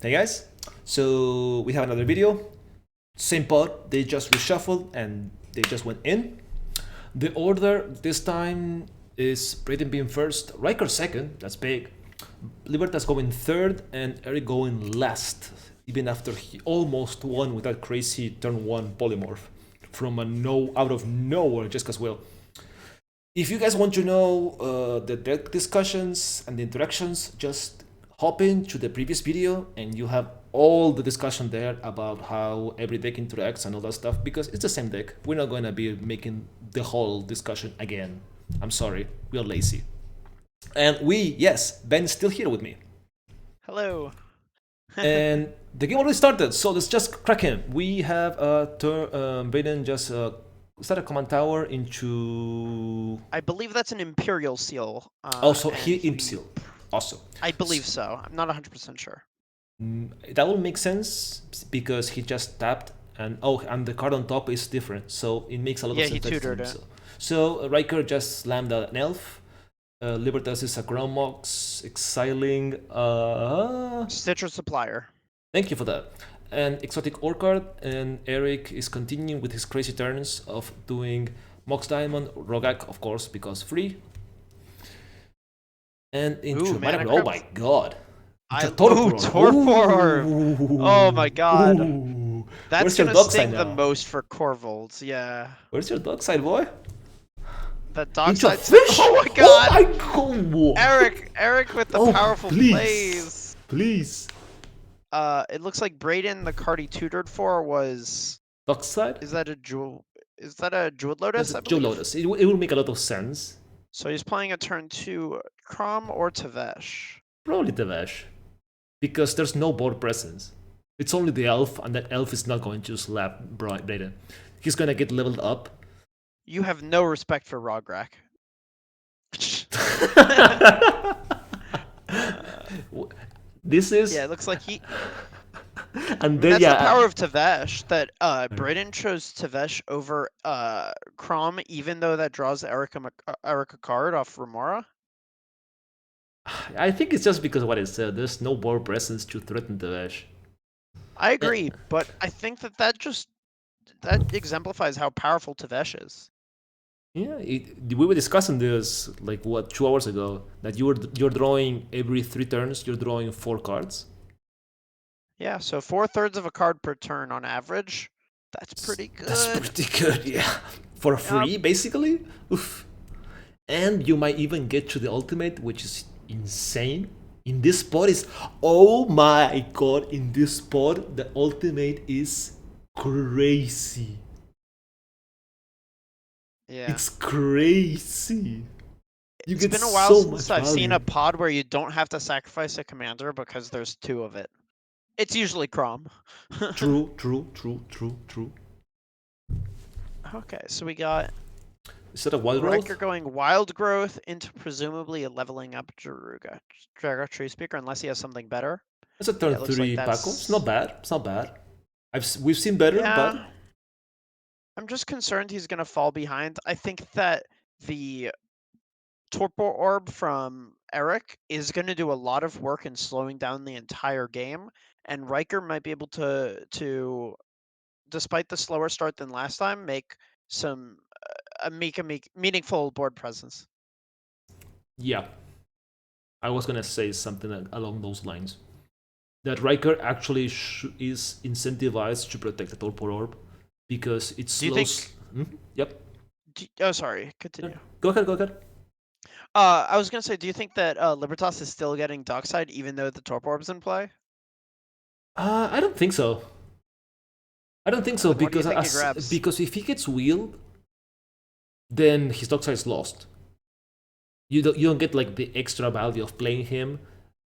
Hey guys, so we have another video. Same pod, they just reshuffled and they just went in. The order this time is Braden being first, Riker second, that's big. Libertas going third and Erik going last, even after he almost won with that crazy turn 1 polymorph from out of nowhere just as well. If you guys want to know the deck discussions and the interactions, just hop into the previous video and you have all the discussion there about how every deck interacts and all that stuff, because it's the same deck. We're not going to be making the whole discussion again. I'm sorry, we are lazy. And yes, Ben's still here with me. Hello. And the game already started, so let's just crack in. We have Braden just started command tower into... I believe that's an Imperial seal. Also, he imp seal. Awesome. I believe so. I'm not 100% sure. That will make sense because he just tapped and and the card on top is different, so it makes a lot of sense. Yeah, he tutored it. So Riker just slammed an elf. Libertas is a Kraum Mox, exiling Citrus Supplier. Thank you for that. And exotic ore card, and Erik is continuing with his crazy turns of doing Mox Diamond, Rograkh, of course, because free. And into Mana. Oh my god. Torpor! Oh my god. Ooh. That's gonna sting the most for Korvold, yeah. Where's your dog side, boy? The dog side. Oh my god! Oh my god! Erik with the powerful plays. Please. It looks like Braden, the card he tutored for was... Dog side? Is that a jewel? Is that a Jeweled Lotus? Jeweled Lotus. It will make a lot of sense. So he's playing a turn 2 Kraum or Tevesh? Probably Tevesh. Because there's no board presence. It's only the elf, and that elf is not going to slap Braden. He's gonna get leveled up. You have no respect for Rograkh. This is... Yeah, it looks like he... And then, that's the power of Tevesh, that Braden chose Tevesh over Kraum, even though that draws Erik a card off Remora. I think it's just because of what it said. There's no board presence to threaten Tevesh. I agree, but I think that exemplifies how powerful Tevesh is. Yeah, we were discussing this like 2 hours ago, that you're drawing every 3 turns. You're drawing 4 cards. Yeah, so 4/3 of a card per turn on average. That's pretty good. That's pretty good, yeah. For free, basically. Oof. And you might even get to the ultimate, which is insane. In this spot is, oh my god! In this spot, the ultimate is crazy. Yeah. It's crazy. It's been a while since I've seen a pod where you don't have to sacrifice a commander because there's 2 of it. It's usually Kraum. True. Okay, so we got... Is that a wild growth? Riker going wild growth into presumably a leveling up Rograkh Tree Speaker, unless he has something better. It's a turn 3 Pako. It's not bad. It's not bad. We've seen better, but... I'm just concerned he's going to fall behind. I think that the Torpor Orb from Erik is going to do a lot of work in slowing down the entire game, and Riker might be able to despite the slower start than last time, make some a meaningful board presence. Yeah. I was going to say something along those lines. That Riker actually is incentivized to protect the Torpor Orb, because it slows... Yep. Oh, sorry. Continue. Go ahead. I was going to say, do you think that Libertas is still getting Dockside even though the Torpor Orb's in play? I don't think so. Because if he gets wheeled, then his Dockside is lost. You don't get like the extra value of playing him.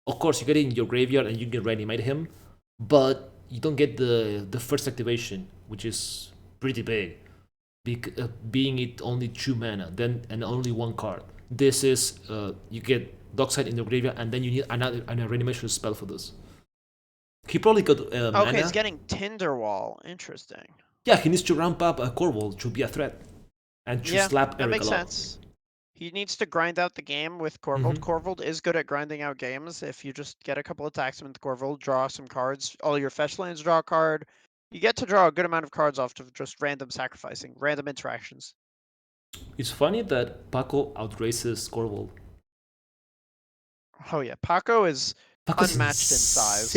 Of course, you get it in your graveyard and you can reanimate him, but you don't get the first activation, which is pretty big, being it only 2 mana, and only 1 card. This is you get Dockside in the graveyard, and then you need a reanimation spell for this. He probably got mana. Okay, he's getting Tinderwall. Interesting. Yeah, he needs to ramp up a Korvold to be a threat, and to slap Erik a lot. That makes sense. He needs to grind out the game with Korvold. Korvold is good at grinding out games. If you just get a couple attacks with Korvold, draw some cards, all your fetch lands draw a card. You get to draw a good amount of cards off of just random sacrificing, random interactions. It's funny that Pako outraces Korvold. Oh yeah, Pako is Paco's unmatched in size.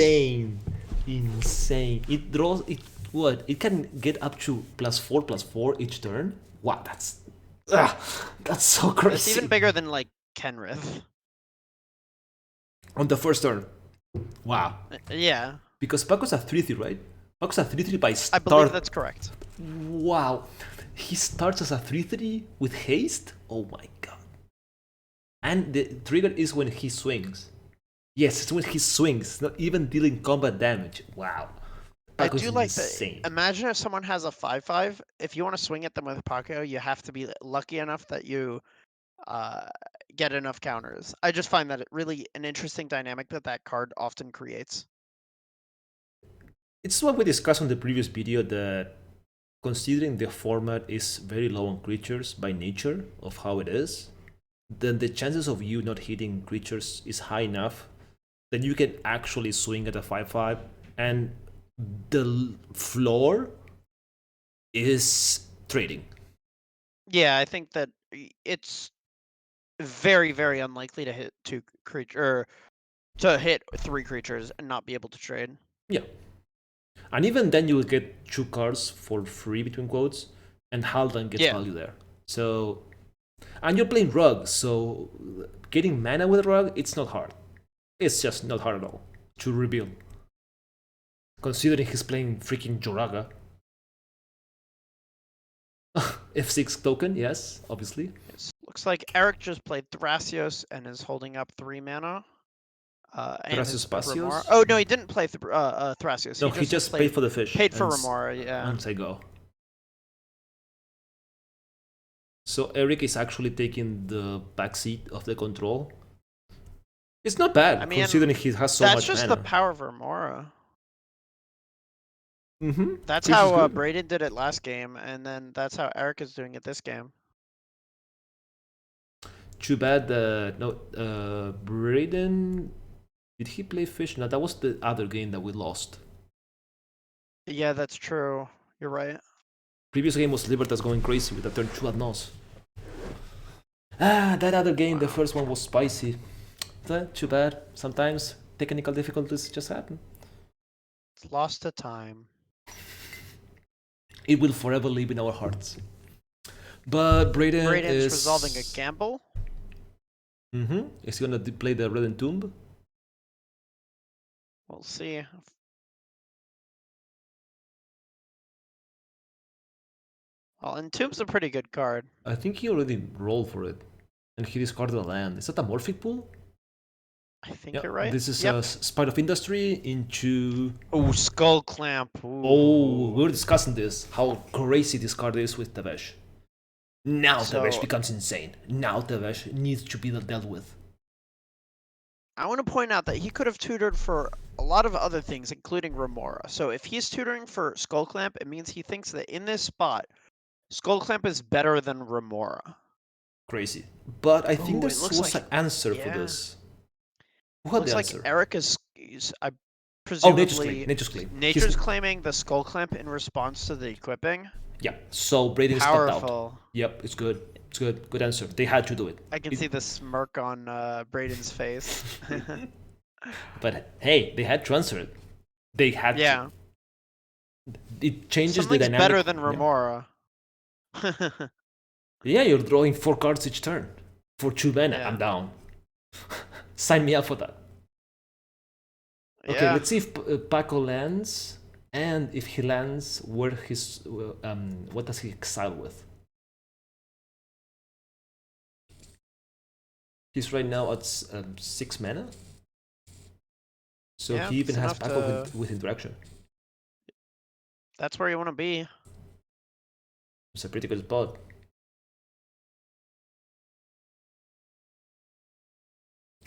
Insane. It draws it. What? It can get up to +4/+4 each turn. Wow, that's so crazy. It's even bigger than like Kenrith. On the first turn. Wow. Yeah. Because Paco's a 3/3, right? Paco's a 3/3 by start. I believe that's correct. Wow. He starts as a 3/3 with haste? Oh my god. And the trigger is when he swings. Yes, it's when he swings, not even dealing combat damage. Wow. Paco's I do like insane. that. Imagine if someone has a 5/5. If you want to swing at them with Pako, you have to be lucky enough that you get enough counters. I just find that really an interesting dynamic that card often creates. It's what we discussed on the previous video, that considering the format is very low on creatures by nature of how it is, then the chances of you not hitting creatures is high enough that you can actually swing at a 5/5, and the floor is trading. Yeah, I think that it's very, very unlikely to hit to hit 3 creatures and not be able to trade. Yeah. And even then you will get 2 cards for free, between quotes, and Haldan gets value there. So, and you're playing Rug, so getting mana with Rug, it's not hard. It's just not hard at all to rebuild. Considering he's playing freaking Joraga. F6 token, yes, obviously. Looks like Erik just played Thrasios and is holding up 3 mana. Thrasios? Oh no, he didn't play Thrasios. No, he just paid for the fish. Paid for Remora, yeah. Months ago. So Erik is actually taking the backseat of the control. It's not bad, considering he has so much mana. That's just the power of Remora. Mm-hmm. That's how Braden did it last game, and then that's how Erik is doing it this game. Too bad Braden... Did he play fish? No, that was the other game that we lost. Yeah, that's true. You're right. Previous game was Libertas going crazy with a turn 2 ad nos. That other game, the first one was spicy. Too bad. Sometimes technical difficulties just happen. It's lost to time. It will forever live in our hearts. But Braden's is resolving a gamble. Is he gonna play the Red Entomb? We'll see. Well, Entomb's a pretty good card. I think he already rolled for it, and he discarded a land. Is that a Morphic Pool? I think you're right. This is a Spite of Industry into... Oh, Skull Clamp. Ooh. Oh, we were discussing this, how crazy this card is with Tevesh. Now Tevesh becomes insane. Now Tevesh needs to be dealt with. I want to point out that he could have tutored for a lot of other things, including Remora. So if he's tutoring for Skull Clamp, it means he thinks that in this spot, Skull Clamp is better than Remora. Crazy. But I think there was an answer for this. What looks the like answer? Erik is presumably Nature's claiming the Skull Clamp in response to the equipping. Yeah, so Braden stepped out. Powerful. Yep, it's good. It's good. Good answer. They had to do it. I can see the smirk on Braden's face. But hey, they had to answer it. They had to. It changes the dynamic. Better than Remora. Yeah, you're drawing 4 cards each turn. For 2 mana, I'm down. Sign me up for that. Okay, let's see if Pako lands. And if he lands, where his what does he exile with? He's right now at 6 mana. So he even has Pako with interaction. That's where you want to be. It's a pretty good spot.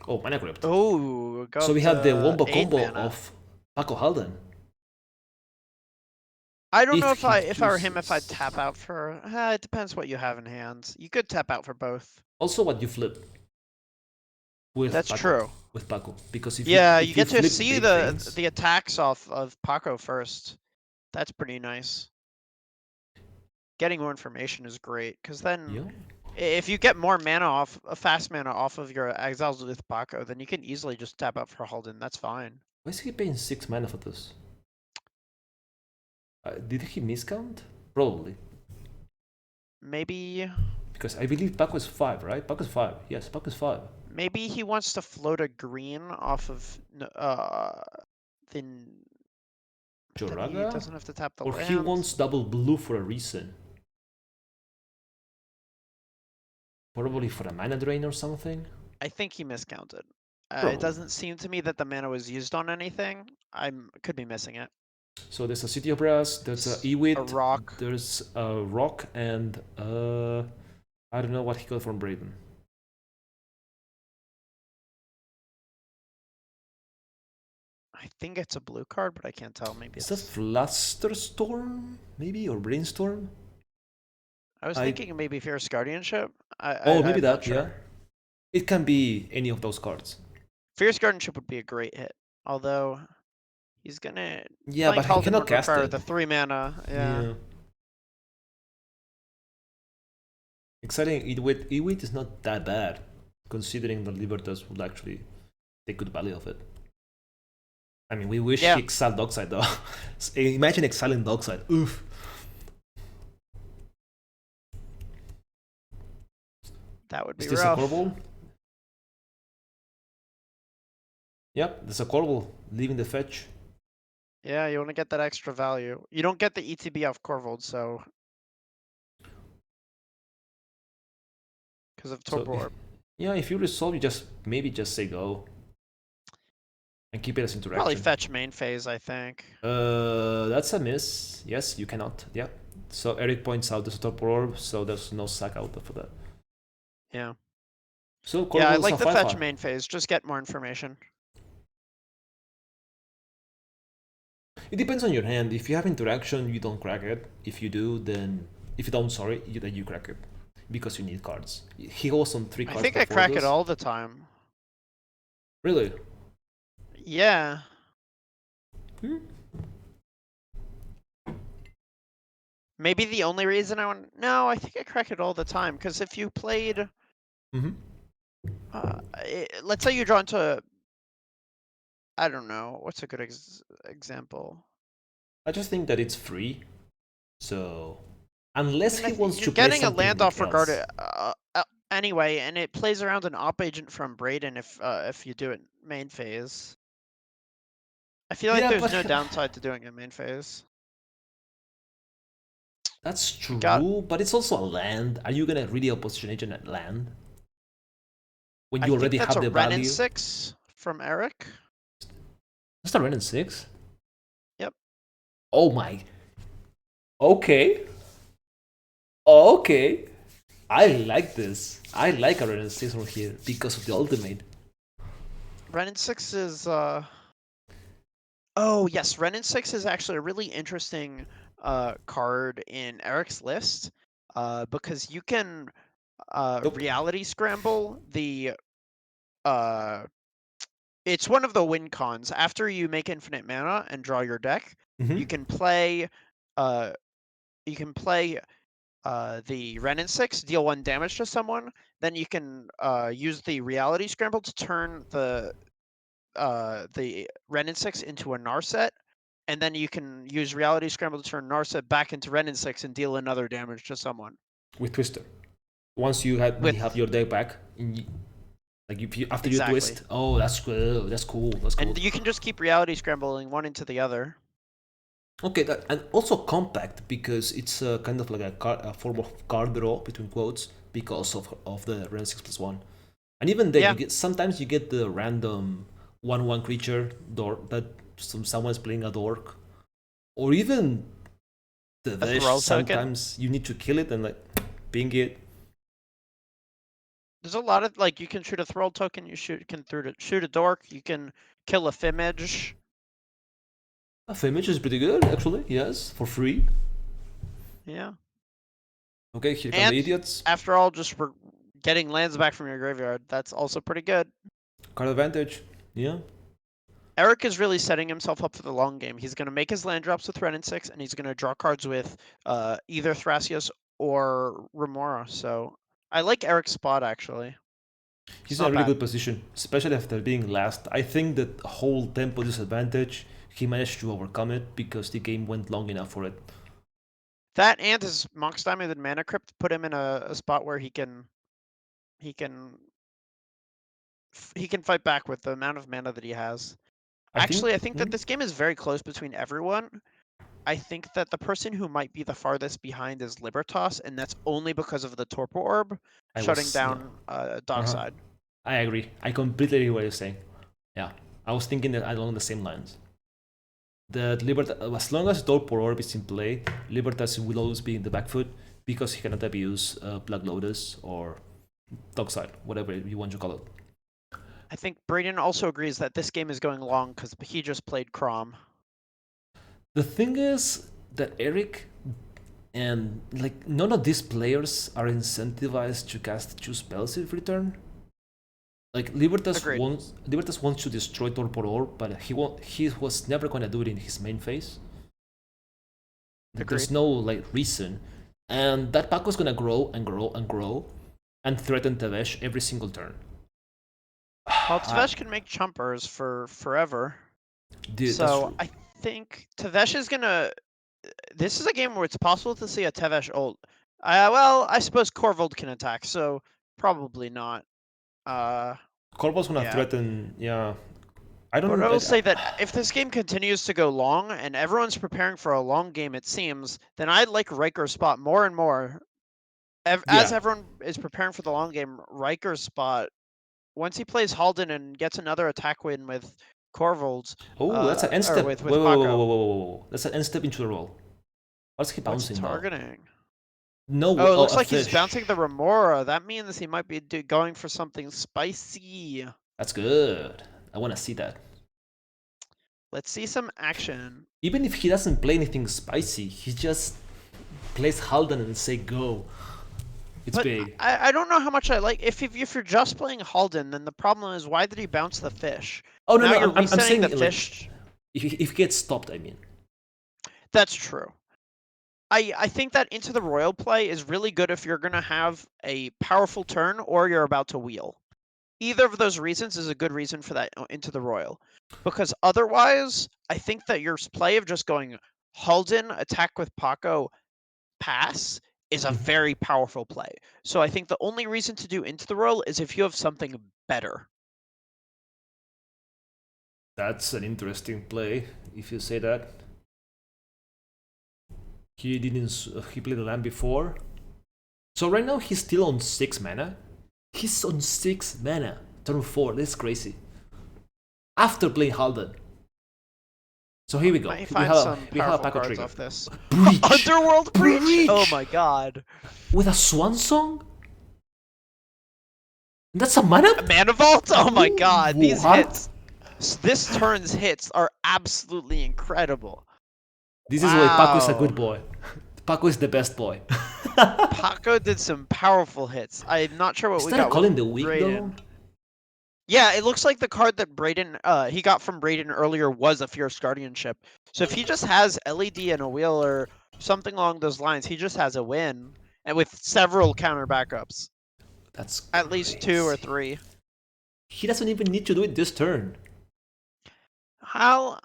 Oh, mana crypt. Oh, so we have the wombo combo of Pako Haldan. I don't know if I were him, if I'd tap out for... it depends what you have in hand. You could tap out for both. Also, what you flip with That's Pako. true. With Pako, because if Yeah, you you get to flip see big the things, attacks off of Pako first. That's pretty nice. Getting more information is great, because then yeah. if you get more mana off, fast mana off of your exiles with Pako, then you can easily just tap out for Haldan. That's fine. Why is he paying 6 mana for this? Did he miscount? Probably. Maybe Because I believe Pako is 5, right? Pako is 5. Yes, Pako is 5. maybe he wants to float a green off of then he Rograkh? doesn't have to tap the Or he land. wants double blue for a reason. Probably for a mana drain or something? I think he miscounted. Probably. It doesn't seem to me that the mana was used on anything. Could be missing it. So there's a City of Brass, there's a A Ewit, rock. there's a rock, and I don't know what he got from Braden. I think it's a blue card, but I can't tell. Maybe Is it's. that Flusterstorm, maybe? Or Brainstorm? I was thinking maybe Fierce Guardianship. Maybe I'm that, not sure. yeah. It can be any of those cards. Fierce Guardianship would be a great hit. Although he's gonna. Yeah, but he Haldan cannot would cast require it. the 3 mana. Yeah. Exciting Ewit is not that bad, considering the Libertas would actually take good value of it. I mean, we wish he exiled Dockside though. Imagine exiling Dockside. Oof. That would be Is this rough. a Korvold? Yep, there's a Korvold leaving the fetch. Yeah, you want to get that extra value. You don't get the ETB off Korvold, so because of Torpor Orb. Yeah, if you resolve, you maybe just say go and keep it as interaction. Probably fetch main phase, I think. That's a miss. Yes, you cannot. Yeah. So Erik points out there's a Torpor Orb, so there's no sack out for that. Yeah. So yeah, I like the fetch main phase. Just get more information. It depends on your hand. If you have interaction, you don't crack it. If you do, then if you don't, sorry, then you crack it because you need cards. He goes on 3 cards. I think I crack it all the time. Really? Yeah. Maybe the only reason I want. No, I think I crack it all the time. Because if you played. Let's say you draw into. I don't know. What's a good example? I just think that it's free. So. Unless he wants to you're play getting a land off regarded anyway, and it plays around an op agent from Braden if you do it main phase. I feel like there's no downside to doing it main phase. That's true, but it's also a land. Are you gonna really opposition agent at land? When you already have the value? That's a Renin 6 from Erik. That's a Renin 6? Yep. Oh my. Okay. Okay. I like this. I like a Renin 6 from here because of the ultimate. Renin 6 is Oh yes, Renin 6 is actually a really interesting card in Erik's list. Because you can reality scramble the it's one of the win cons. After you make infinite mana and draw your deck, you can play the Renin 6, deal 1 damage to someone, then you can use the reality scramble to turn the Renin 6 into a Narset, and then you can use reality scramble to turn Narset back into Renin 6 and deal another damage to someone. With Twister. Once you have your deck back, like if you after you twist. Oh, that's cool. That's cool. That's cool. And you can just keep reality scrambling one into the other. Okay, and also compact because it's kind of like a form of card draw between quotes because of the Renin 6+1. And even then, sometimes you get the random 1/1 creature that someone's playing a dork, or even Tevesh. Sometimes you need to kill it and like ping it. There's a lot of you can shoot a Thrall token, you can shoot a dork, you can kill a Fimage. A Fimage is pretty good actually. Yes, for free. Yeah. Okay, here come the idiots. After all, just getting lands back from your graveyard. That's also pretty good. Card advantage. Yeah. Erik is really setting himself up for the long game. He's going to make his land drops with Ren and 6, and he's going to draw cards with either Thrasios or Remora. So I like Erik's spot, actually. He's in a really good position, especially after being last. I think that whole tempo disadvantage, he managed to overcome it because the game went long enough for it. That and his Monk's Diamond and Mana Crypt put him in a spot where he can fight back with the amount of mana that he has. I think that this game is very close between everyone. I think that the person who might be the farthest behind is Libertas, and that's only because of the Torpor Orb shutting down Dockside. I agree. I completely agree what you're saying. Yeah, I was thinking that along the same lines. That Libertas, as long as Torpor Orb is in play, Libertas will always be in the back foot because he cannot abuse Black Lotus or Dockside, whatever you want to call it. I think Braden also agrees that this game is going long because he just played Kraum. The thing is that Erik and like none of these players are incentivized to cast 2 spells in return. Like Libertas wants to destroy Torpor Orb, but he was never gonna do it in his main phase. Like, there's no like reason, and that Pako's gonna grow and grow and grow, and threaten Tevesh every single turn. Well, Tevesh can make chumpers for forever. Dude, so I think Tevesh is gonna. This is a game where it's possible to see a Tevesh ult. Well, I suppose Korvold can attack, so probably not. Korvold's gonna threaten, yeah. But I will say that if this game continues to go long and everyone's preparing for a long game, it seems, then I like Riker's spot more and more. As everyone is preparing for the long game, Riker's spot, once he plays Haldan and gets another attack win with Korvold. Oh, that's an end step. With whoa. That's an end step into the roll. What's he bouncing targeting? No. Oh, it looks like he's bouncing the Remora. That means he might be going for something spicy. That's good. I want to see that. Let's see some action. Even if he doesn't play anything spicy, he just plays Haldan and say go. It's big. I don't know how much I like. If you're just playing Haldan, then the problem is why did he bounce the fish? Oh no, I'm saying the fish. Like, if he gets stopped, I mean. That's true. I think that Into the Royal play is really good if you're gonna have a powerful turn or you're about to wheel. Either of those reasons is a good reason for that Into the Royal. Because otherwise, I think that your play of just going Haldan, attack with Pako, pass is a very powerful play. So I think the only reason to do Into the Royal is if you have something better. That's an interesting play, if you say that. He played the land before. So right now he's still on 6 mana. He's on 6 mana. Turn 4, that's crazy. After playing Haldan. So here we go. We have a Pako trigger. Off this. Breach. Underworld Breach! Oh my god. With a Swan Song? That's a mana? A Mana Vault? Oh my god. These hits. This turn's hits are absolutely incredible. This is why Pako is a good boy. Pako is the best boy. Pako did some powerful hits. I'm not sure what we got. Calling the weak though? Yeah, it looks like the card that Braden he got from Braden earlier was a Fierce Guardianship. So if he just has LED and a wheel or something along those lines, he just has a win, and with several counter backups. That's at least 2 or 3. He doesn't even need to do it this turn. I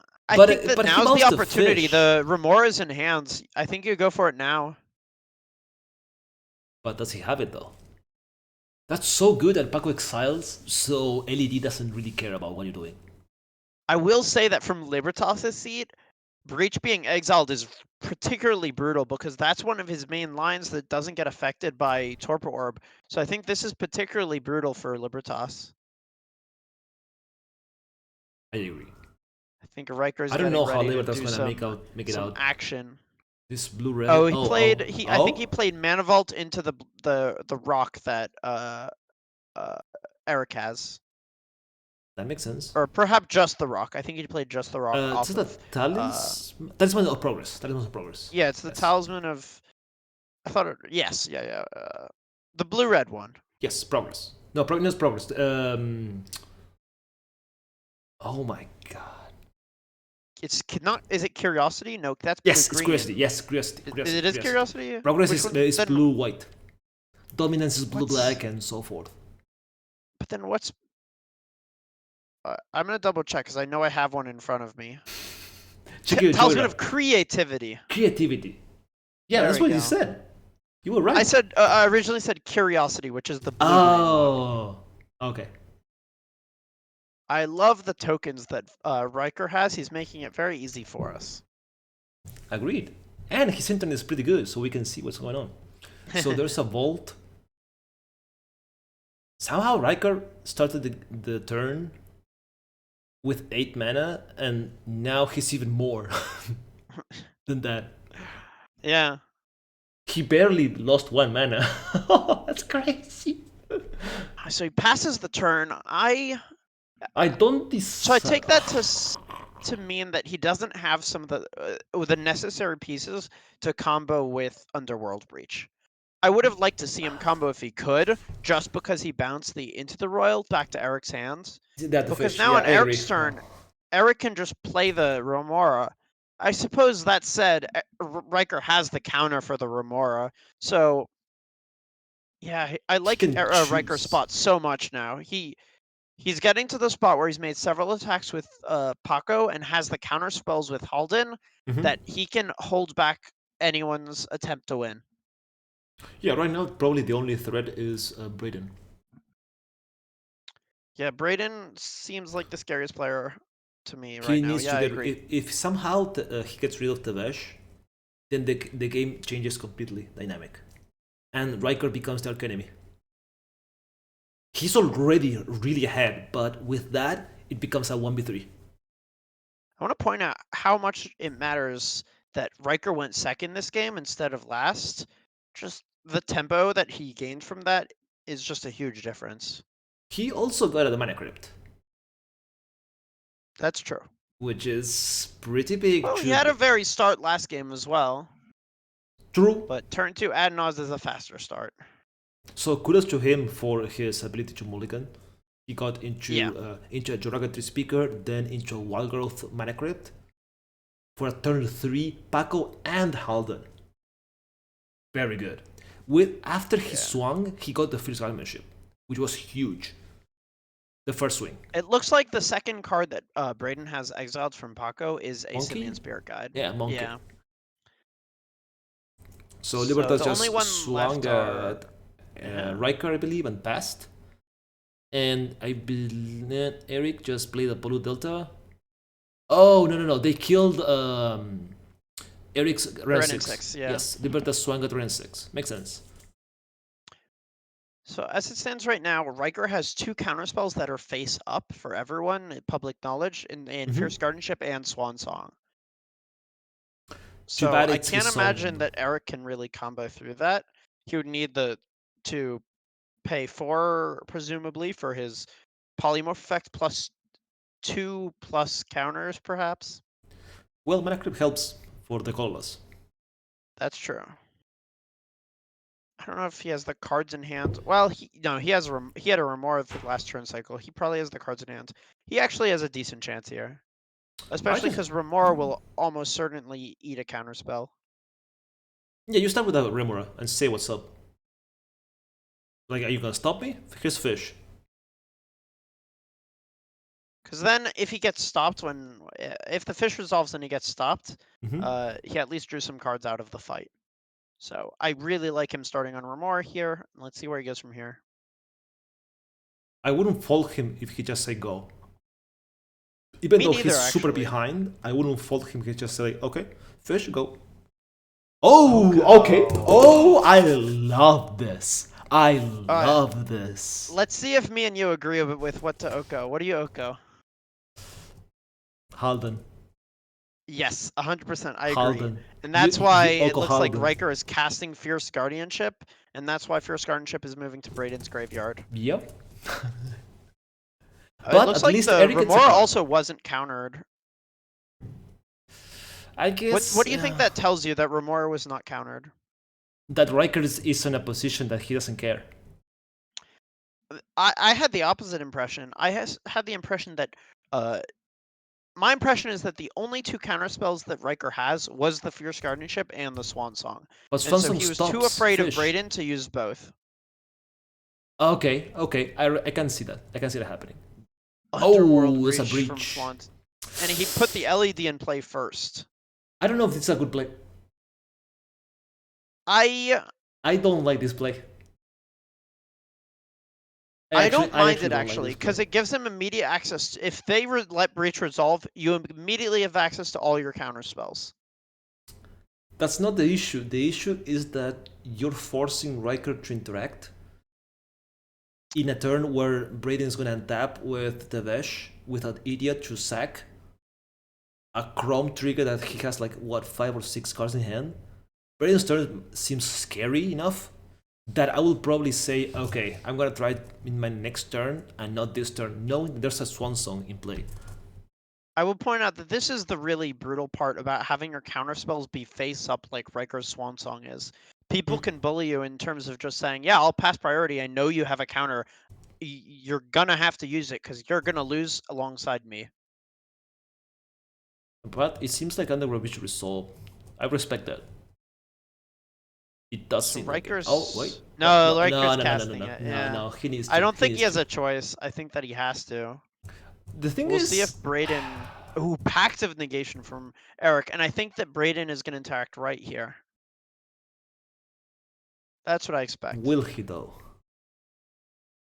think that now's the opportunity. The Remora is in hands. I think you go for it now. But does he have it though? That's so good that Pako exiles, so LED doesn't really care about what you're doing. I will say that from Libertas' seat, Breach being exiled is particularly brutal because that's one of his main lines that doesn't get affected by Torpor Orb. So I think this is particularly brutal for Libertas. I agree. I think Riker's I don't know how Libertas is gonna make it out. Action. This blue-red. Oh, he played. I think he played Mana Vault into the rock that Erik has. That makes sense. Or perhaps just the rock. I think he played just the rock. Is it the Talisman of Progress? Talisman of Progress. Yeah, it's the Talisman of. I thought it. Yes, yeah. The blue-red one. Yes, progress. No, not progress. Oh my god. It's not. Is it curiosity? No, that's Yes, blue it's green. curiosity. Yes, curiosity. It is curiosity. Progress Which one? is Then blue white. Dominance is blue what's- black, and so forth. But then what's? I'm gonna double check because I know I have one in front of me. Talisman of creativity. Creativity. Yeah, There that's we what go. you said. You were right. I said I originally said curiosity, which is the blue. Oh, okay. I love the tokens that Riker has. He's making it very easy for us. Agreed. And his internet is pretty good, so we can see what's going on. So there's a vault. Somehow Riker started the turn with 8 mana, and now he's even more than that. Yeah. He barely lost 1 mana. That's crazy. So he passes the turn. I don't decide. So I take that to mean that he doesn't have some of the necessary pieces to combo with Underworld Breach. I would have liked to see him combo if he could, just because he bounced the Into the Royal back to Erik's hands. Because now on Erik's turn, Erik can just play the Remora. I suppose that said, Riker has the counter for the Remora, so yeah, I like Riker's spot so much now. He's getting to the spot where he's made several attacks with Pako and has the counter spells with Haldan that he can hold back anyone's attempt to win. Yeah, right now probably the only threat is Braden. Yeah, Braden seems like the scariest player to me He right now. needs Yeah, to I get. agree. If somehow he gets rid of Tevesh, then the game changes completely dynamic, and Riker becomes the arch enemy. He's already really ahead, but with that, it becomes a 1v3. I want to point out how much it matters that Riker went second this game instead of last. Just the tempo that he gained from that is just a huge difference. He also got a mana crypt. That's true. Which is pretty big. Well, he had a very start last game as well. True. But turn 2 Adnoz is a faster start. So kudos to him for his ability to mulligan. He got into a Rograkh speaker, then into a Wild Growth mana crypt. For a turn 3, Pako and Haldan. Very good. After he swung, he got the Fierce Guardianship, which was huge. The first swing. It looks like the second card that Braden has exiled from Pako is a Simian Spirit Guide. Yeah, Monkey. Yeah. So Libertas the just only one swung at Riker, I believe, and passed. And I believe Erik just played a Blue Delta. Oh, no. They killed Erik's Ren 6. Yeah. Yes, Libertas swung at Ren 6. Makes sense. So as it stands right now, Riker has 2 counterspells that are face up for everyone, public knowledge, in Fierce Guardianship and Swan Song. So I can't imagine that Erik can really combo through that. He would need to pay 4, presumably, for his polymorph effect plus 2 plus counters, perhaps. Well, Mana Crypt helps for the colorless. That's true. I don't know if he has the cards in hand. Well, he had a Remora the last turn cycle. He probably has the cards in hand. He actually has a decent chance here, especially because Remora will almost certainly eat a counterspell. Yeah, you start with a Remora and say what's up. Like, are you gonna stop me? Here's fish. Because then, if he gets stopped if the fish resolves and he gets stopped, he at least drew some cards out of the fight. So I really like him starting on Remora here. Let's see where he goes from here. I wouldn't fault him if he just say go. Even though he's super behind, I wouldn't fault him if he just say, okay, fish, go. Oh, okay. Oh, I love this. I love this. Let's see if me and you agree with what to Oko. What do you Oko? Haldan. Yes, 100%. I agree. Haldan. And that's why it looks like Riker is casting Fierce Guardianship, and that's why Fierce Guardianship is moving to Braden's graveyard. Yep. But it looks like the Remora also wasn't countered. I guess. What do you think that tells you that Remora was not countered? That Riker is in a position that he doesn't care. I had the opposite impression. Had the impression that my impression is that the only two counterspells that Riker has was the Fierce Guardianship and the Swan Song. But And Swan so Song he was too stops afraid of fish. Braden to use both. Okay, I can see that. I can see that happening. Underworld Oh, there's a Reach from breach. Swan. And he put the LED in play first. I don't know if it's a good play. I don't like this play. I don't I mind actually it don't like actually, this play. because it gives him immediate access. If they let Breach resolve, you immediately have access to all your counter spells. That's not the issue. The issue is that you're forcing Riker to interact in a turn where Braden's gonna tap with Tevesh with an idiot to sack a Kraum trigger that he has like what 5 or 6 cards in hand. Braden's turn seems scary enough that I will probably say, okay, I'm gonna try it in my next turn and not this turn, knowing there's a Swan Song in play. I will point out that this is the really brutal part about having your counterspells be face up like Riker's Swan Song is. People can bully you in terms of just saying, yeah, I'll pass priority. I know you have a counter. You're gonna have to use it because you're gonna lose alongside me. But it seems like Underworld we should resolve. I respect that. It does So seem like it. Riker's Oh, wait. no, No, Riker's no, no, no, no, no, casting no, it. no, Yeah, no. He needs to. I don't think he needs has to. a choice. I think that he has to. The thing We'll is, see if Braden. Ooh, Pact of Negation from Erik, and I think that Braden is going to interact right here. That's what I expect. will he though? It's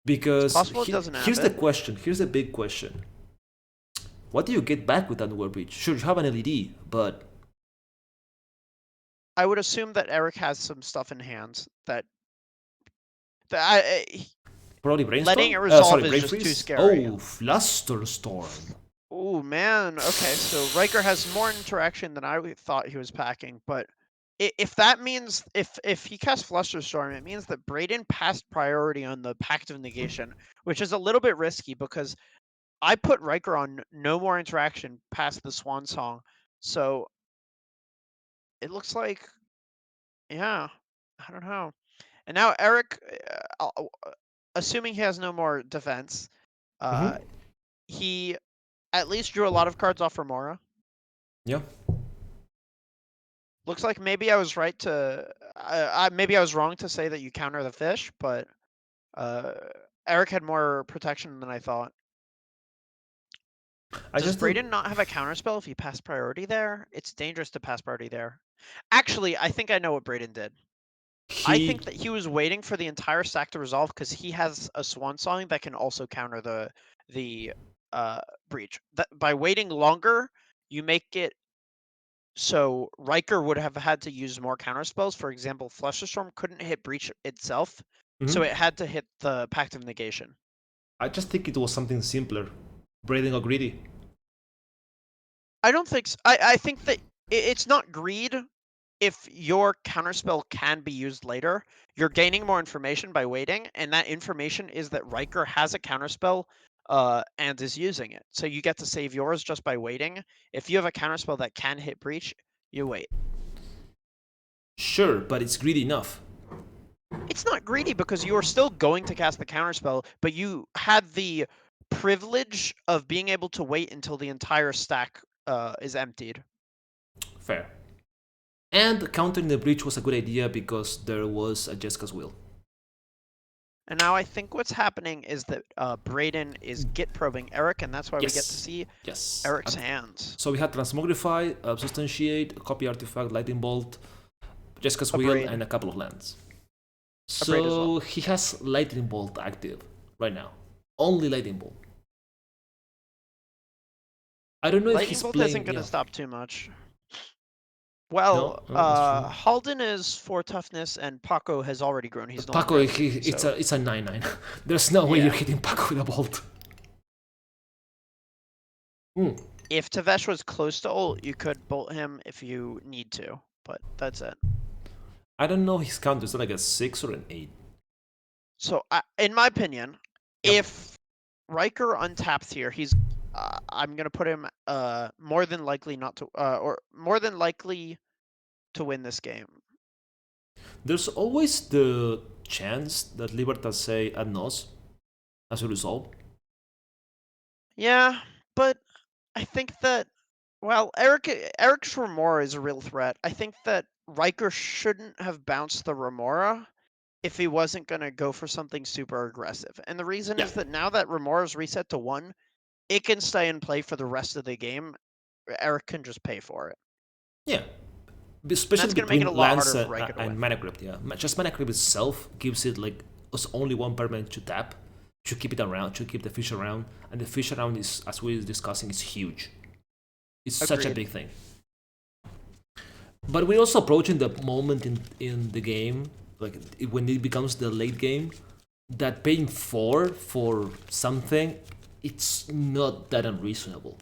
Because possible it doesn't here's have the it. question. Here's the big question. What do you get back with Underworld Breach? Sure, you have an LED, but I would assume that Erik has some stuff in hand that probably letting Brainstorm. it resolve Sorry, is Brain just too Freeze. scary. Oh, Flusterstorm. Oh man, okay, so Riker has more interaction than I thought he was packing, but if that means if he casts Flusterstorm, it means that Braden passed priority on the Pact of Negation, which is a little bit risky because I put Riker on no more interaction past the Swan Song, so it looks like, yeah, I don't know. And now Erik, assuming he has no more defense, Mm-hmm. he at least drew a lot of cards off Remora. Yeah. Looks like maybe I was right to, maybe I was wrong to say that you counter the fish, but uh, Erik had more protection than I thought. I Does just don't. Braden not have a counterspell if you pass priority there? It's dangerous to pass priority there. Actually, I think I know what Braden did. I think He. that he was waiting for the entire stack to resolve because he has a Swan Song that can also counter the breach. That by waiting longer, you make it so Riker would have had to use more counterspells. For example, Flusterstorm couldn't hit breach itself, so it had to hit the Pact of Negation. I just think it was something simpler. Braden got greedy. I don't think so. I think that it's not greed if your counterspell can be used later. You're gaining more information by waiting, and that information is that Riker has a counterspell and is using it. So you get to save yours just by waiting. If you have a counterspell that can hit breach, you wait. Sure, but it's greedy enough. It's not greedy because you are still going to cast the counterspell, but you had the privilege of being able to wait until the entire stack is emptied. Fair. And countering the breach was a good idea because there was a Jessica's will. And now I think what's happening is that Braden is git probing Erik, and that's why we get to see Erik's hands. So we had Transmogrify, Substantiate, Copy Artifact, Lightning Bolt, Jessica's Will, Braid. and a couple of lands. Braid as So well. he has Lightning Bolt active right now. Only Lightning Bolt. I don't know if he's Lightning Bolt playing. isn't going to stop too much. Well, no, Haldan is 4 toughness, and Pako has already grown. He's no Pako, longer empty, it's so. a 9/9. There's no way you're hitting Pako with a bolt. If Tevesh was close to ult, you could bolt him if you need to, but that's it. I don't know his counter. Is that like a 6 or an 8? So, in my opinion, if Riker untaps here, he's I'm gonna put him more than likely not to or more than likely to win this game. There's always the chance that Libertas say ad nos. as a result. Yeah, but I think that, well, Eric's Remora is a real threat. I think that Riker shouldn't have bounced the Remora if he wasn't going to go for something super aggressive. And the reason is that now that Remora's reset to 1, it can stay in play for the rest of the game. Erik can just pay for it. Yeah. Especially That's make it a between lot Lance harder for Riker to and win. Mana Crypt, yeah. Just Mana Crypt itself gives it like only one permanent to tap, to keep it around, to keep the fish around, and the fish around is, as we were discussing, is huge. It's such a big thing. But we're also approaching the moment in the game, like when it becomes the late game, that paying 4 for something, it's not that unreasonable.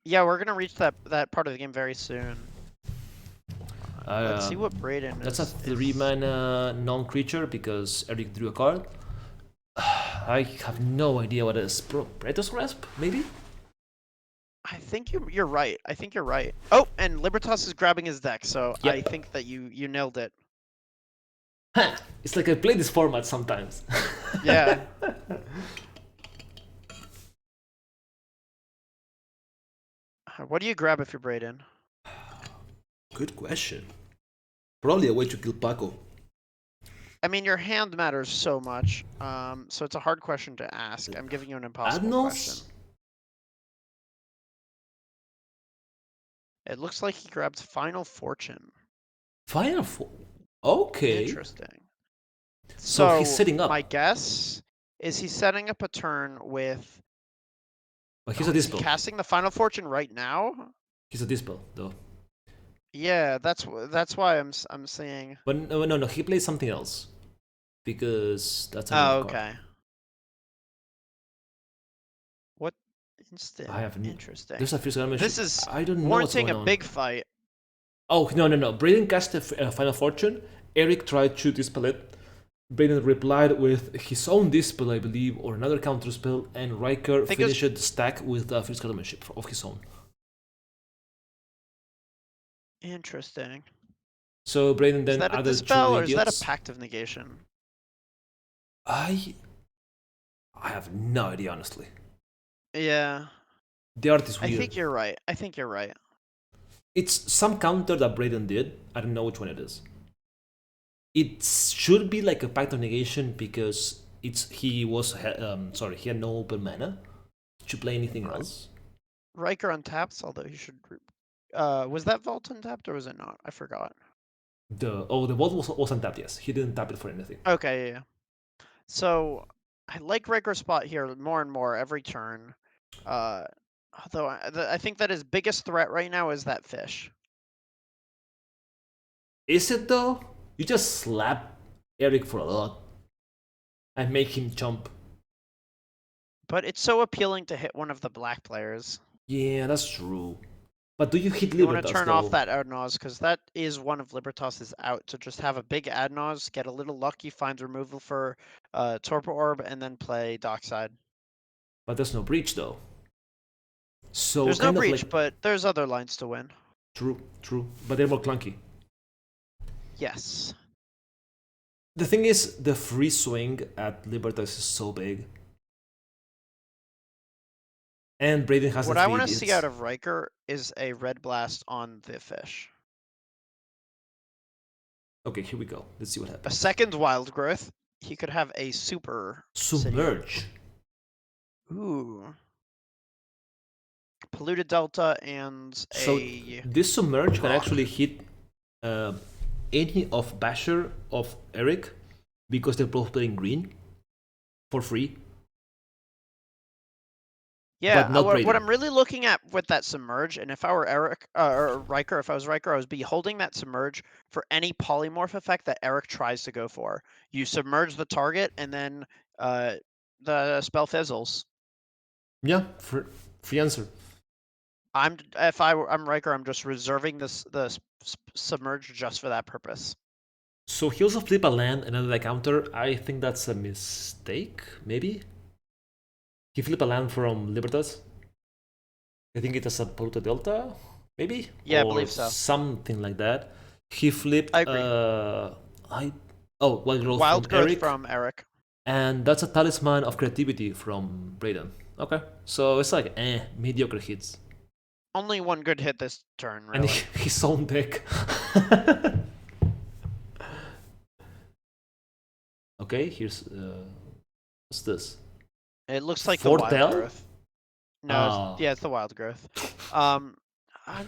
Yeah, we're gonna reach that part of the game very soon. Let's see what Braden that's is. That's a 3-mana non-creature because Erik drew a card. I have no idea what it is. Predator's Grasp, maybe? I think you're right. I think you're right. Oh, and Libertas is grabbing his deck, so Yep. I think that you nailed it. Ha! It's like I play this format sometimes. Yeah. What do you grab if you're Braden? Good question. Probably a way to kill Pako. I mean, your hand matters so much, so it's a hard question to ask. I'm giving you an impossible question. It looks like he grabbed Final Fortune. Final Fortune? Okay. Interesting. So he's setting up. My guess is he's setting up a turn with... But he's a Dispel. Is he casting the Final Fortune right now? He's a Dispel, though. Yeah, that's why I'm saying. But no, he plays something else because that's another okay. card. What instant? I have interesting. There's a physical damage. This is I don't know warranting a big fight. Oh no! Braden cast a Final Fortune. Erik tried to dispel it. Braden replied with his own dispel, I believe, or another counter spell, and Riker finished the stack with a physical damage of his own. Interesting. So Braden then added 2 dispel, or idiots. is that a Pact of Negation? I have no idea, honestly. Yeah. The art is weird. I think you're right. It's some counter that Braden did. I don't know which one it is. It should be like a Pact of Negation because he had no open mana to play anything else. Riker untaps, although he should. Was that Vault untapped or was it not? I forgot. The Vault was untapped. Yes, he didn't tap it for anything. Okay, yeah. So I like Riker's spot here more and more every turn. Although I think that his biggest threat right now is that fish. Is it though? You just slap Erik for a lot and make him jump. But it's so appealing to hit one of the black players. Yeah, that's true. But do you hit Libertas, you want to turn off that Adnos, because that is one of Libertas' out. To just have a big Adnos, get a little lucky, find removal for Torpor Orb, and then play Dockside. But there's no breach, though. So there's no breach, but there's other lines to win. True. But they're more clunky. Yes. The thing is, the free swing at Libertas is so big. And Braden has what I want to see out of Riker is a red blast on the fish. Okay, here we go. Let's see what happens. A second wild growth. He could have a super submerge. City. Ooh. Polluted Delta and this submerge can actually hit any of Basher of Erik because they're both playing green for free. Yeah, what I'm really looking at with that submerge, and if I were Erik or Riker, if I was Riker, I would be holding that submerge for any polymorph effect that Erik tries to go for. You submerge the target, and then the spell fizzles. Yeah, free answer. I'm Riker, I'm just reserving the submerge just for that purpose. So he also flip a land, another counter. I think that's a mistake, maybe. He flipped a land from Libertas. I think it is a Polluted Delta, maybe? Yeah, I believe so. Something like that. He flipped I agree. Wild Growth from Erik. And that's a talisman of creativity from Braden. Okay, so it's like mediocre hits. Only one good hit this turn, And really. his own deck. Okay, here's what's this? It looks like the wild Fortel? growth. No, yeah, it's the wild growth. I'm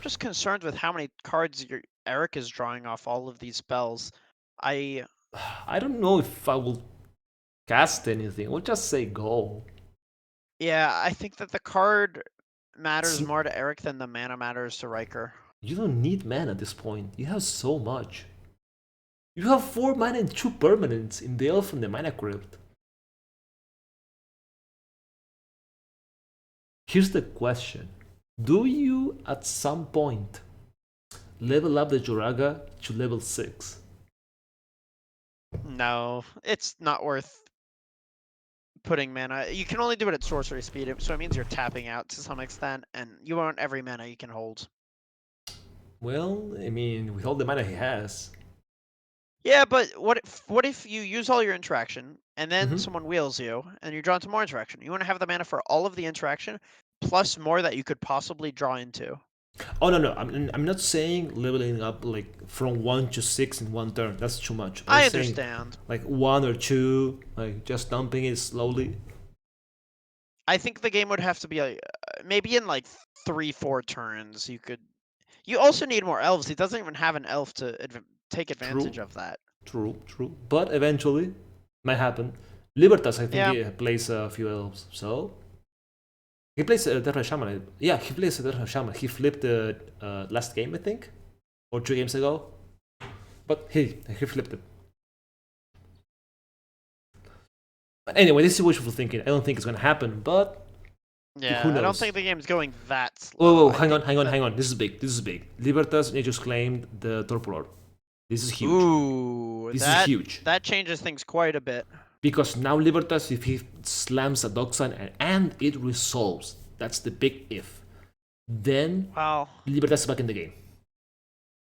just concerned with how many cards Erik is drawing off all of these spells. I don't know if I will cast anything. We'll just say go. Yeah, I think that the card matters It's- more to Erik than the mana matters to Riker. You don't need mana at this point. You have so much. You have 4 mana and 2 permanents in the Elf and the Mana Crypt. Here's the question. Do you, at some point, level up the Joraga to level 6? No, it's not worth putting mana. You can only do it at sorcery speed, so it means you're tapping out to some extent, and you want every mana you can hold. Well, I mean, with all the mana he has. Yeah, but what if you use all your interaction and then Mhm. someone wheels you and you're drawn to more interaction? You want to have the mana for all of the interaction plus more that you could possibly draw into. Oh no, I'm not saying leveling up like from 1 to 6 in one turn. That's too much. I saying understand. like 1 or 2, like just dumping it slowly. I think the game would have to be maybe in like 3-4 turns. You also need more elves. He doesn't even have an elf to take advantage of that. True. But eventually, might happen. Libertas, I think, Yeah. he plays a few elves. So he plays a Terra Shaman. Yeah, he plays a Terra Shaman. He flipped the last game, I think, or 2 games ago. But he flipped it. But anyway, this is wishful thinking. I don't think it's gonna happen, but Yeah, who knows? I don't think the game's going that slow. Whoa, hang on. This is big. Libertas, they just claimed the Torpor. This is huge. Ooh, This is huge. That changes things quite a bit. Because now Libertas, if he slams a Doxan and it resolves, that's the big if, then Wow. Libertas is back in the game.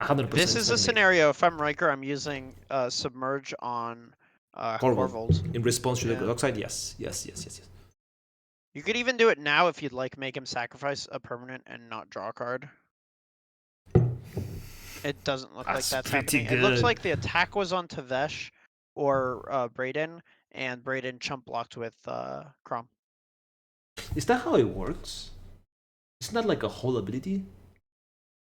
100%. This is a scenario, if I'm Riker, I'm using Submerge on Korvold. In response to the Yeah. Doxide, yes. You could even do it now if you'd like, make him sacrifice a permanent and not draw a card. It doesn't look like that's happening. Good. It looks like the attack was on Tevesh or Braden, and Braden chump blocked with Kraum. Is that how it works? It's not like a whole ability?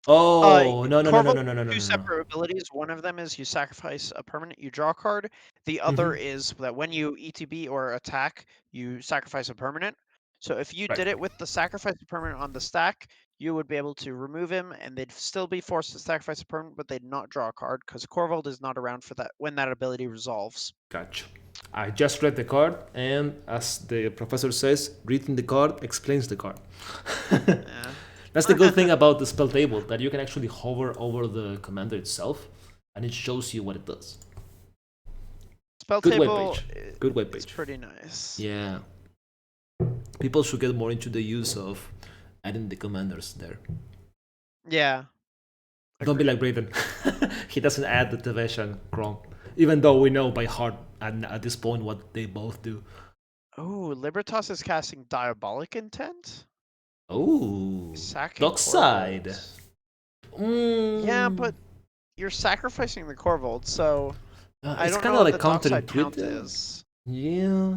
Oh, no. Two separate abilities. One of them is you sacrifice a permanent, you draw a card. The other is that when you ETB or attack, you sacrifice a permanent. So if you did it with the sacrifice a permanent on the stack, you would be able to remove him, and they'd still be forced to sacrifice a permanent, but they'd not draw a card because Korvold is not around for that when that ability resolves. Gotcha. I just read the card, and as the professor says, reading the card explains the card. Yeah. That's the good thing about the spell table, that you can actually hover over the commander itself, and it shows you what it does. Spell Good table webpage. Good webpage. It's pretty nice. Yeah. People should get more into the use of adding the commanders there. Yeah. Don't be like Braden. He doesn't add the Tevesh and Kraum, even though we know by heart at this point what they both do. Oh, Libertas is casting Diabolic Intent? Oh, Sacking Dockside. Yeah, but you're sacrificing the Korvold, so I it's don't kind know of what like the Dockside count counterintuitive. is. Yeah,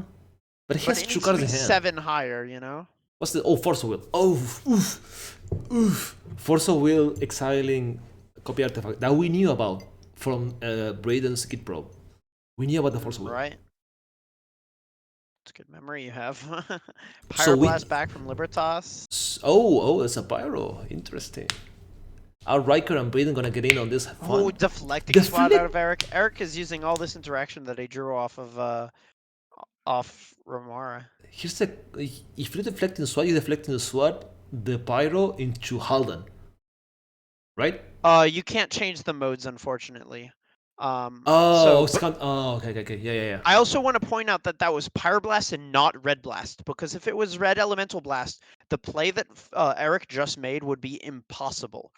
but he But has it 2 needs cards to in be hand. 7 higher, you know? What's the Force of Will? Oof. Force of Will exiling copy artifact that we knew about from Braden's Kid Pro. We knew about the Force of Will. Right. It's a good memory you have. So Pyroblast back from Libertas. Oh, it's a Pyro. Interesting. Are Riker and Braden gonna get in on this fun? Oh, deflecting swat out of Erik. Erik is using all this interaction that he drew off of Romara. Here's the if you deflect in the SWAT, you deflect in the SWAT the Pyro into Haldan. Right? You can't change the modes, unfortunately. Okay. Yeah. I also want to point out that that was Pyroblast and not Red Blast, because if it was Red Elemental Blast, the play that Erik just made would be impossible.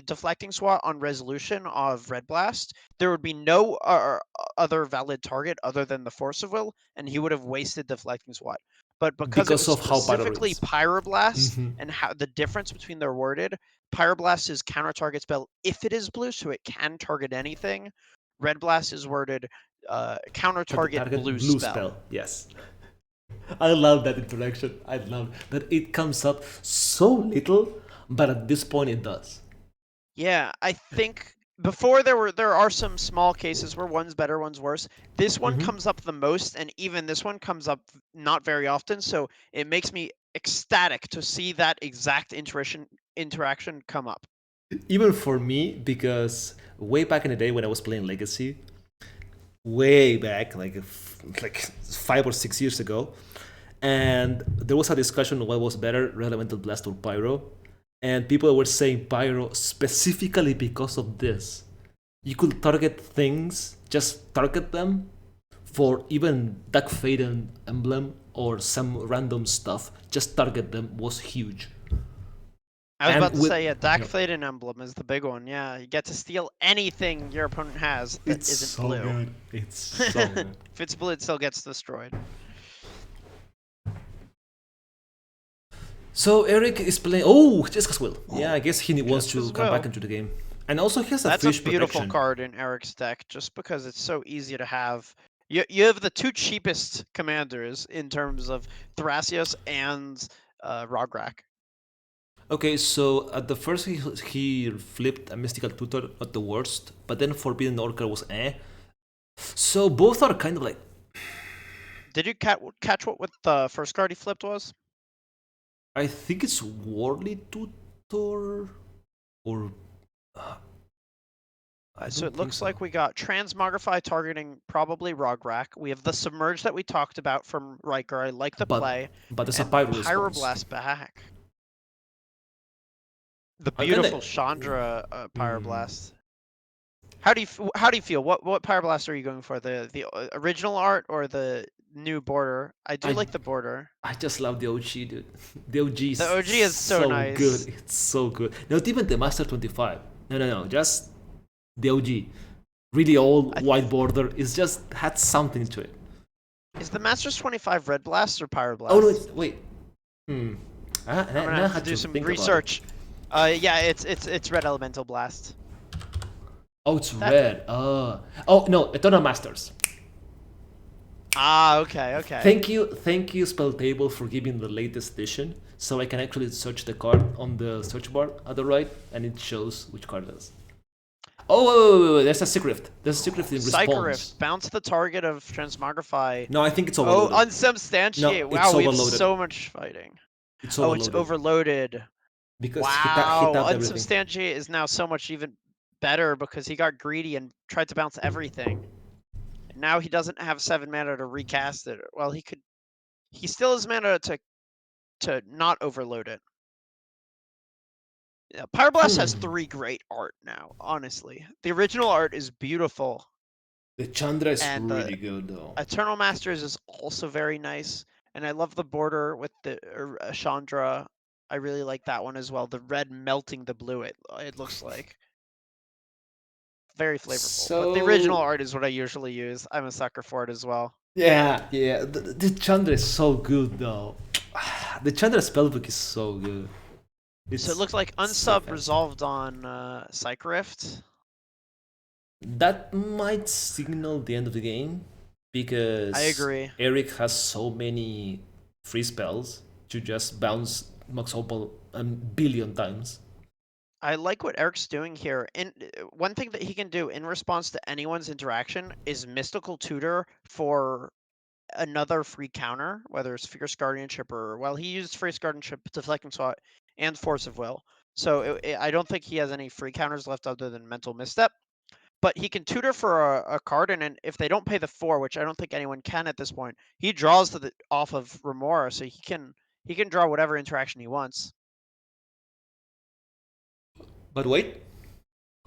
deflecting SWAT on resolution of Red Blast, there would be no other valid target other than the Force of Will, and he would have wasted deflecting SWAT. But because it was of how Pyro specifically is. Pyroblast and how the difference between they're worded, Pyroblast is counter target spell if it is blue, so it can target anything. Red Blast is worded counter target blue spell. Yes. I love that interaction. I love that it comes up so little, but at this point it does. Yeah, I think before there are some small cases where one's better, one's worse. This one comes up the most, and even this one comes up not very often. So it makes me ecstatic to see that exact interaction come up. Even for me, because way back in the day when I was playing Legacy, way back, like 5 or 6 years ago, and there was a discussion on what was better, Elemental Blast or Pyro, and people were saying Pyro specifically because of this. You could target things, just target them for even Dark Faden emblem or some random stuff. Just target them was huge. I was about to say, yeah, Dark Faden emblem is the big one. Yeah, you get to steal anything your opponent has that isn't blue. Good. It's so good. If it's blue, it still gets destroyed. So Erik is playing. Oh, Jessica's Will. Yeah, I guess he wants to come back into the game. And also he has a That's fish a beautiful protection. card in Erik's deck, just because it's so easy to have. You have the two cheapest commanders in terms of Thrasios and Rograkh. Okay, so at the first he flipped a Mystical Tutor, not the worst, but then Forbidden Orca was eh. So both are kind of like. Did you catch what the first card he flipped was? I think it's Worldly Tutor, or. So it looks like we got Transmogrify targeting probably Rograkh. We have the Submerge that we talked about from Riker. I like the play. But there's a and Pyro Pyroblast back. The beautiful Chandra Pyroblast. How do you feel? What Pyroblast are you going for? The original art or the new border? I like the border. I just love the OG, dude. The OG is so nice. Good. It's so good. Not even the Master 25. No. Just the OG. Really old white border. It's just had something to it. Is the Masters 25 Red Blast or Pyroblast? Oh no! Wait. I'm gonna have to do some research. Yeah, it's Red Elemental Blast. Oh, it's red. Oh no, Eternal Masters. Ah, okay. Thank you, Spell Table, for giving the latest edition, so I can actually search the card on the search bar at the right, and it shows which card it is. Oh, wait, there's a Secret Rift. There's a Secret Rift in response. Psycho Rift. Bounce the target of Transmogrify. No, I think it's overloaded. Oh, Unsubstantiate. No, wow, we have so much fighting. It's overloaded. It's overloaded. Because wow, he Unsubstantiate is now so much even better because he got greedy and tried to bounce everything. And now he doesn't have 7 mana to recast it. Well, he still has mana to not overload it. Yeah, Pyroblast has 3 great art now, honestly. The original art is beautiful. The Chandra is really good, though. Eternal Masters is also very nice. And I love the border with the Chandra. I really like that one as well. The red melting the blue, it looks like. Very flavorful. But the original art is what I usually use. I'm a sucker for it as well. Yeah. The Chandra is so good, though. The Chandra spellbook is so good. So it looks like unsub resolved on Psycho Rift. That might signal the end of the game, because I agree. Erik has so many free spells to just bounce Mox Opal a billion times. I like what Erik's doing here. And one thing that he can do in response to anyone's interaction is Mystical Tutor for another free counter, whether it's Fierce Guardianship or, well, he used Fierce Guardianship, Deflecting Swat, and Force of Will. So I don't think he has any free counters left other than Mental Misstep. But he can tutor for a card, and if they don't pay the 4, which I don't think anyone can at this point, he draws off of Remora, so he can draw whatever interaction he wants. But wait.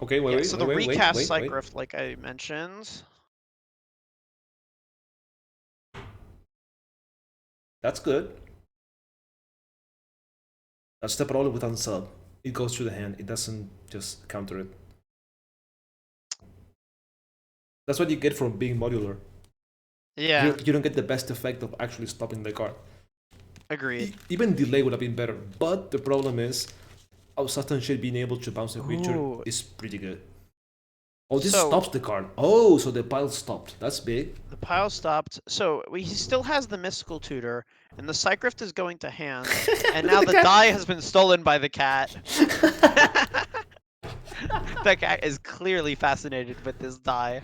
Okay, wait. So the recast Psycho Rift, like I mentioned. That's good. That's the problem with unsub. it goes through the hand. It doesn't just counter it. That's what you get from being modular. Yeah, You don't get the best effect of actually stopping the card. agreed. Even delay would have been better, but the problem is, Satan Shade being able to bounce a creature Ooh. is pretty good. Oh, this So- stops the card. Oh, so the pile stopped. That's big. The pile stopped. So he still has the Mystical Tutor, and the Psychrift is going to hand, and now the die has been stolen by the cat. The cat is clearly fascinated with this die.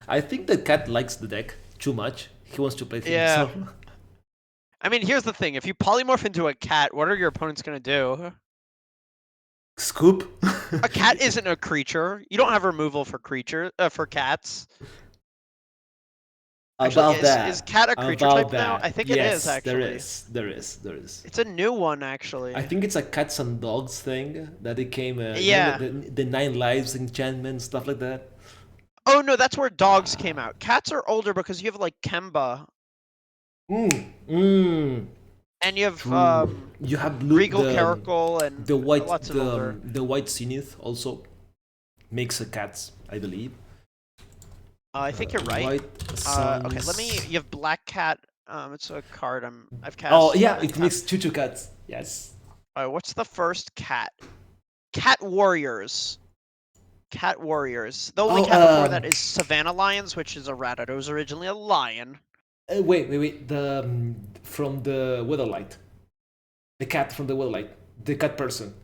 I think the cat likes the deck too much. He wants to play Yeah. himself. I mean, here's the thing: if you polymorph into a cat, what are your opponents gonna do? Scoop. A cat isn't a creature. You don't have removal for cats. Actually, is cat a creature type now? I think it is, actually. There is. It's a new one, actually. I think it's a cats and dogs thing that became Yeah. the 9 lives enchantment, stuff like that. Oh no, that's where dogs came out. Cats are older because you have like Kemba, and you have True. You have Regal Caracal and the white lots of older. the white Zenith also makes a cat, I believe. I think you're right. White Okay, you have Black Cat. It's a card I've cast. Oh yeah, it makes two cats. Yes. What's the first cat? Cat Warriors. Cat Warriors. The only cat before that is Savannah Lions, which is a rat. It was originally a lion. Wait. The from the Weatherlight. The cat from the Weatherlight. The cat person.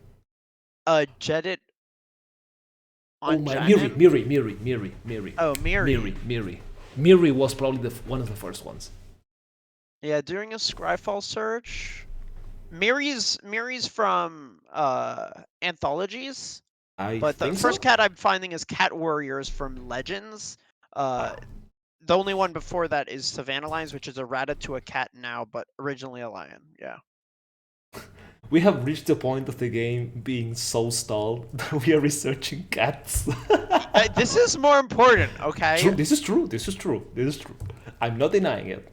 Jedit. Oh my, Miri. Oh, Miri. Miri was probably one of the first ones. Yeah, during a Scryfall search. Miri's from anthologies. But the first cat I'm finding is Cat Warriors from Legends. The only one before that is Savannah Lions, which is a rabbit to a cat now, but originally a lion. Yeah. We have reached the point of the game being so stalled that we are researching cats. This is more important, okay? True, this is true. I'm not denying it.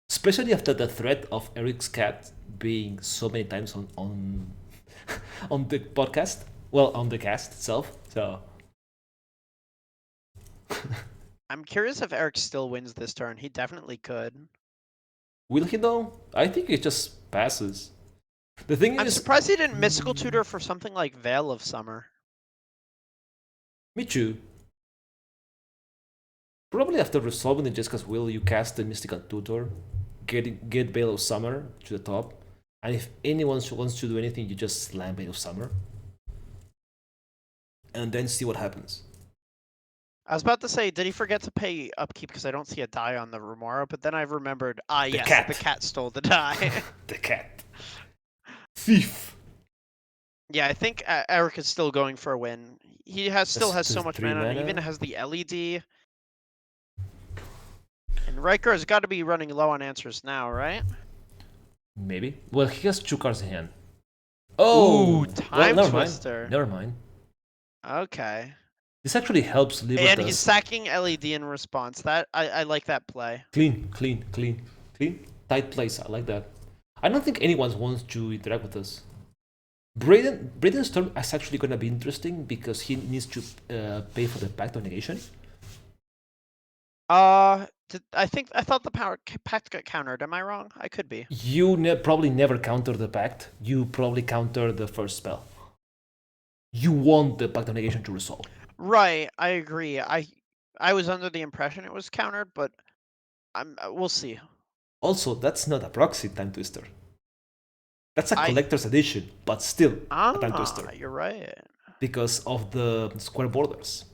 Especially after the threat of Erik's cat being so many times on on the podcast. Well, on the cast itself. So I'm curious if Erik still wins this turn. He definitely could. Will he though? I think it just passes. The thing I'm is, surprised he didn't Mystical Tutor for something like Veil of Summer. Me too. Probably after resolving the Jessica's Will, you cast the Mystical Tutor, get Veil of Summer to the top, and if anyone wants to do anything, you just slam Veil of Summer. And then see what happens. I was about to say, did he forget to pay upkeep because I don't see a die on the Remora, but then I remembered, the cat stole the die. The cat. Thief. Yeah, I think Erik is still going for a win. He still has so much mana, and even has the LED. And Riker has got to be running low on answers now, right? Maybe. Well, he has 2 cards in hand. Oh, Time Twister. Never mind. Okay. This actually helps Libertas. And he's sacking LED in response. That I like that play. Clean. Tight place. I like that. I don't think anyone wants to interact with us. Braden's turn is actually going to be interesting because he needs to pay for the Pact of Negation. I thought the Pact got countered. Am I wrong? I could be. You probably never counter the Pact. You probably counter the first spell. You want the Pact of Negation to resolve. Right, I agree. I was under the impression it was countered, but we'll see. Also, that's not a proxy Time Twister. That's a collector's edition, but still a Time Twister. You're right. Because of the square borders.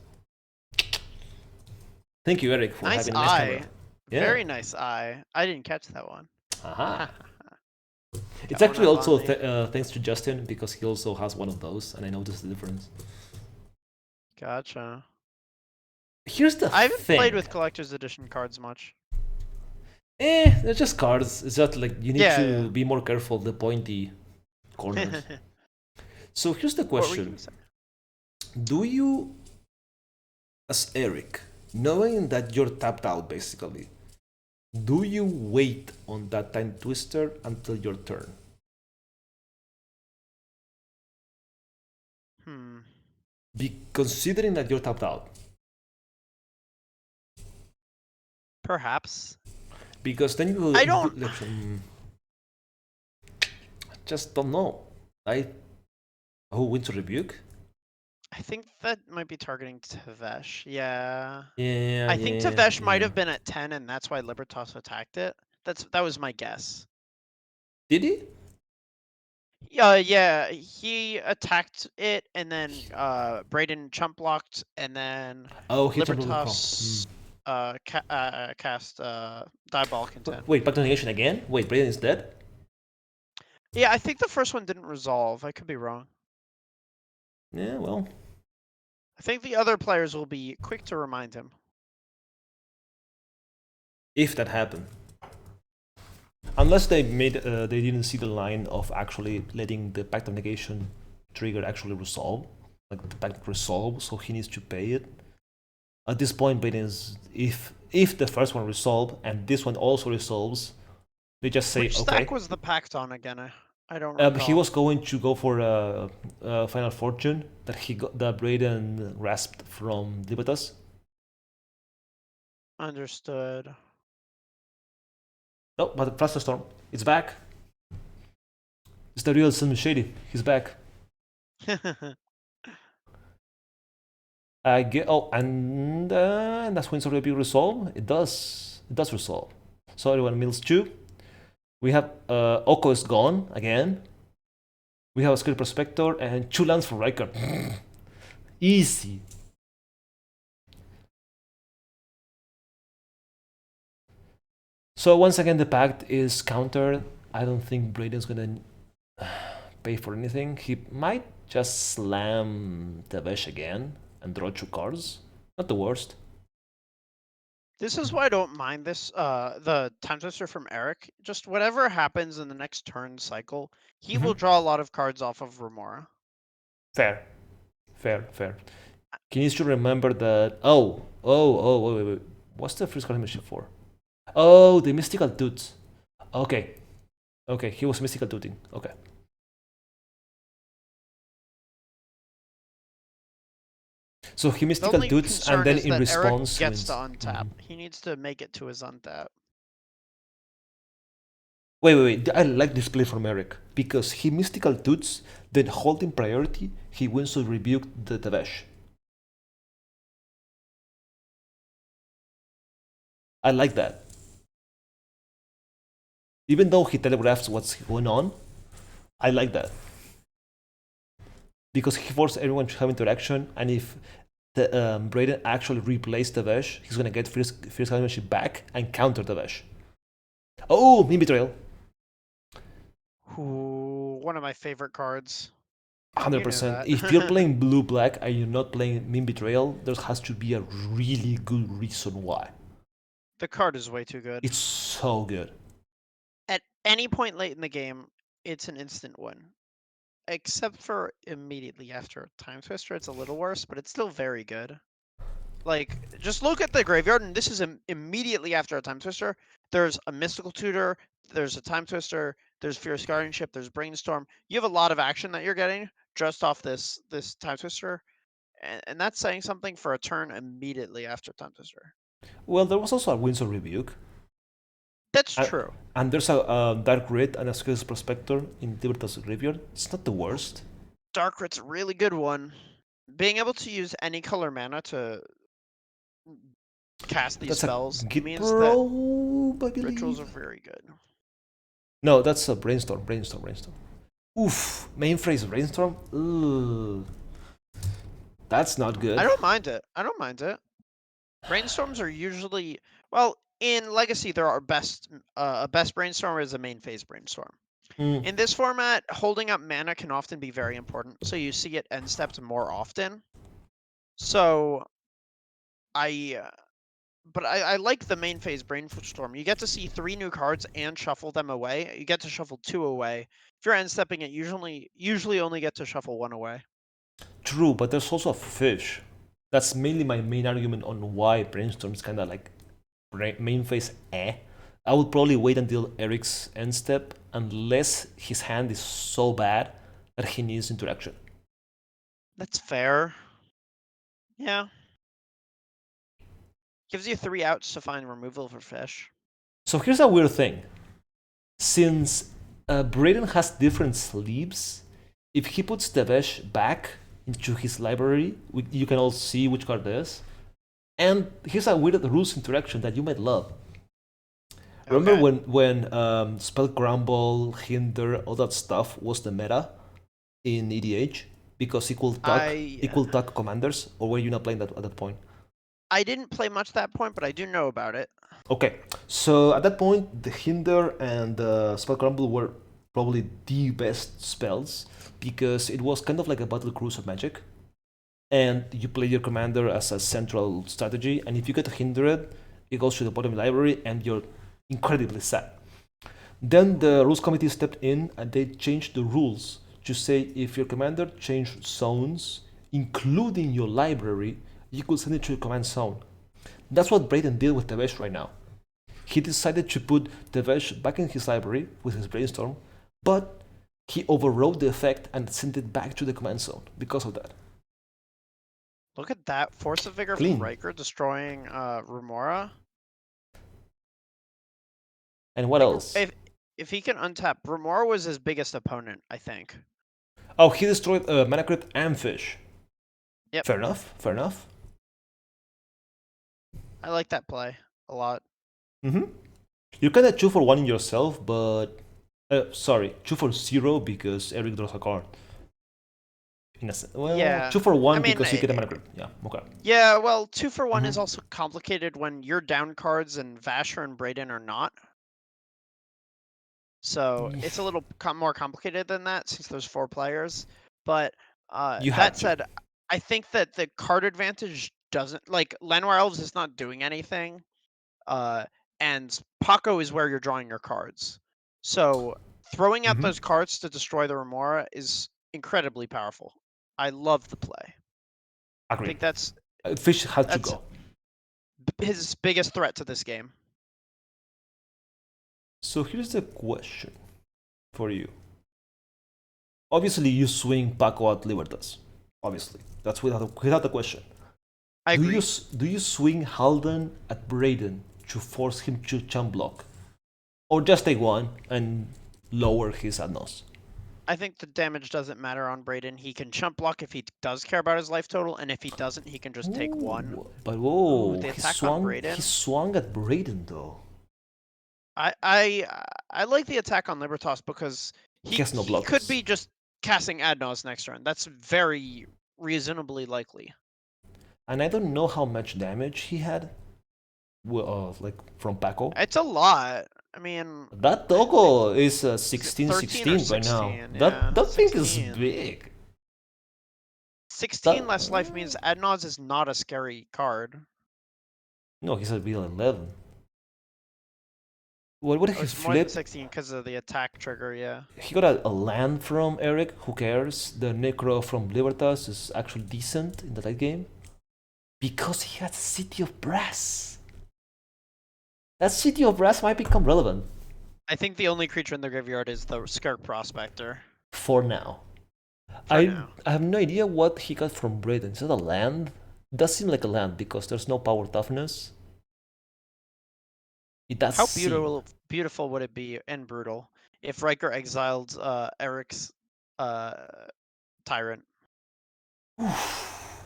Thank you, Erik, for having a nice camera. Yeah. Very nice eye. I didn't catch that one. Aha. It's actually also thanks to Justin, because he also has one of those, and I noticed the difference. Gotcha. Here's the thing. I haven't played with collector's edition cards much. They're just cards. It's just like you need to be more careful the pointy corners. So here's the question. Do you, as Erik, knowing that you're tapped out basically, do you wait on that Time Twister until your turn? Considering that you're tapped out. Perhaps. Because then you I don't. Just don't know. Who wins a rebuke? I think that might be targeting Tevesh. Yeah. Yeah. I think Tevesh might have been at 10, and that's why Libertas attacked it. That was my guess. Did he? Yeah, he attacked it, and then Braden chump blocked, and then Libertas cast Diabolic Intent. Wait, back to negation again? Wait, Braden is dead? Yeah, I think the first one didn't resolve. I could be wrong. Yeah, well. I think the other players will be quick to remind him. If that happened. Unless they didn't see the line of actually letting the Pact of Negation trigger actually resolve. Like the Pact resolve, so he needs to pay it. At this point, Braden is, if the first one resolved and this one also resolves, they just say, Which okay. stack was the Pact on again? I don't recall. He was going to go for Final Fortune that Braden grasped from Libertas. Understood. No, but Fluster Storm, it's back. It's the real Slim Shady. He's back. I get. Oh, and that's when sort of resolve. It does resolve. So everyone mills 2. We have Oko is gone again. We have a Skill Prospector and 2 lands for Riker. Easy. So once again, the Pact is countered. I don't think Braden's gonna pay for anything. He might just slam Tevesh again and draw 2 cards. Not the worst. This is why I don't mind this, the Time Twister from Erik. Just whatever happens in the next turn cycle, he will draw a lot of cards off of Remora. Fair. He needs to remember that. Wait. What's the first card machine for? Oh, the Mystical Tooth. Okay, he was Mystical Toothing. Okay. So he Mystical Tooths, and then in response Erik gets to untap. He needs to make it to his untap. Wait. I like this play from Erik because he Mystical Tooths, then holding priority, he wins to rebuke the Tevesh. I like that. Even though he telegraphs what's going on, I like that. Because he forced everyone to have interaction, and if the Braden actually replaces Tevesh, he's gonna get Fierce Championship back and counter Tevesh. Oh, Mean Betrayal. Ooh, one of my favorite cards. 100%. If you're playing blue-black and you're not playing Mean Betrayal, there has to be a really good reason why. The card is way too good. It's so good. At any point late in the game, it's an instant win. Except for immediately after Time Twister, it's a little worse, but it's still very good. Like, just look at the graveyard, and this is immediately after a Time Twister. There's a Mystical Tutor, there's a Time Twister, there's Fierce Guardianship, there's Brainstorm. You have a lot of action that you're getting just off this Time Twister, and that's saying something for a turn immediately after Time Twister. Well, there was also a Windsor Rebuke. That's true. And there's a Dark Red and a Skills Prospector in Libertas Graveyard. It's not the worst. Dark Red's a really good one. Being able to use any color mana to cast these spells means that rituals are very good. No, that's a Brainstorm. Oof, main phrase Brainstorm? Ugh. That's not good. I don't mind it. Brainstorms are usually, well, in Legacy there are a best Brainstorm is a main phase Brainstorm. In this format, holding up mana can often be very important, so you see it end stepped more often. So I like the main phase Brainstorm. You get to see 3 new cards and shuffle them away. You get to shuffle 2 away. If you're end stepping it, usually only get to shuffle 1 away. True, but there's also a fish. That's mainly my main argument on why Brainstorm is kind of like main phase I would probably wait until Erik's end step unless his hand is so bad that he needs interaction. That's fair. Yeah. Gives you 3 outs to find removal for fish. So here's a weird thing. Since Braden has different sleeves, if he puts Tevesh back into his library, you can all see which card it is. And here's a weird rules interaction that you might love. Remember Okay. when Spell Grumble, Hinder, all that stuff was the meta in EDH? Because equal tuck commanders, or were you not playing that at that point? I didn't play much at that point, but I do know about it. Okay, so at that point, the Hinder and the Spell Grumble were probably the best spells because it was kind of like a battle cruise of Magic, and you play your commander as a central strategy. And if you get hindered, it goes to the bottom library, and you're incredibly sad. Then the rules committee stepped in and they changed the rules to say if your commander changed zones, including your library, you could send it to your command zone. That's what Braden did with Tevesh right now. He decided to put Tevesh back in his library with his brainstorm, but he overrode the effect and sent it back to the command zone because of that. Look at that. Force of Vigor Clean. from Riker destroying Remora. And what else? If he can untap, Remora was his biggest opponent, I think. Oh, he destroyed Mana Crit and Fish. Yep. Fair enough, fair enough. I like that play a lot. Mm-hmm. You can add 2 for 1 in yourself, but... sorry, 2 for 0 because Erik draws a card. Well, yeah. 2 for 1 because you get a mana crit. Yeah, okay. Yeah, well, 2 for 1 is also complicated when you're down cards and Vasher and Braden are not. So it's a little more complicated than that since there's 4 players. But that said, I think that the card advantage doesn't... Like, Llanowar Elves is not doing anything. And Pako is where you're drawing your cards. So throwing out those cards to destroy the Remora is incredibly powerful. I love the play. Agreed. I think that's... Fish had to go. His biggest threat to this game. So here's the question for you. Obviously, you swing Pako at Libertas. Obviously, that's without the question. I agree. Do you swing Haldan at Braden to force him to chump block, or just take 1 and lower his Adnos? I think the damage doesn't matter on Braden. He can chump block if he does care about his life total, and if he doesn't, he can just take 1. But whoa, the attack on Braden. He swung at Braden though. I like the attack on Libertas because he has no he blockers. could be just casting Adnos next turn. That's very reasonably likely. And I don't know how much damage he had, like from Pako. It's a lot. I mean, that Togo is 16-16 right now. Yeah, that thing is big. 16 less life means Adnos is not a scary card. No, he's a real 11. What did he flip? More than 16 because of the attack trigger, yeah. He got a land from Erik, who cares? The Necro from Libertas is actually decent in the late game. Because he had City of Brass. That City of Brass might become relevant. I think the only creature in the graveyard is the Skirk Prospector. For now. I have no idea what he got from Braden. Is that a land? It does seem like a land because there's no power toughness. It does. How beautiful would it be, and brutal, if Riker exiled Erik's Tyrant? Oof.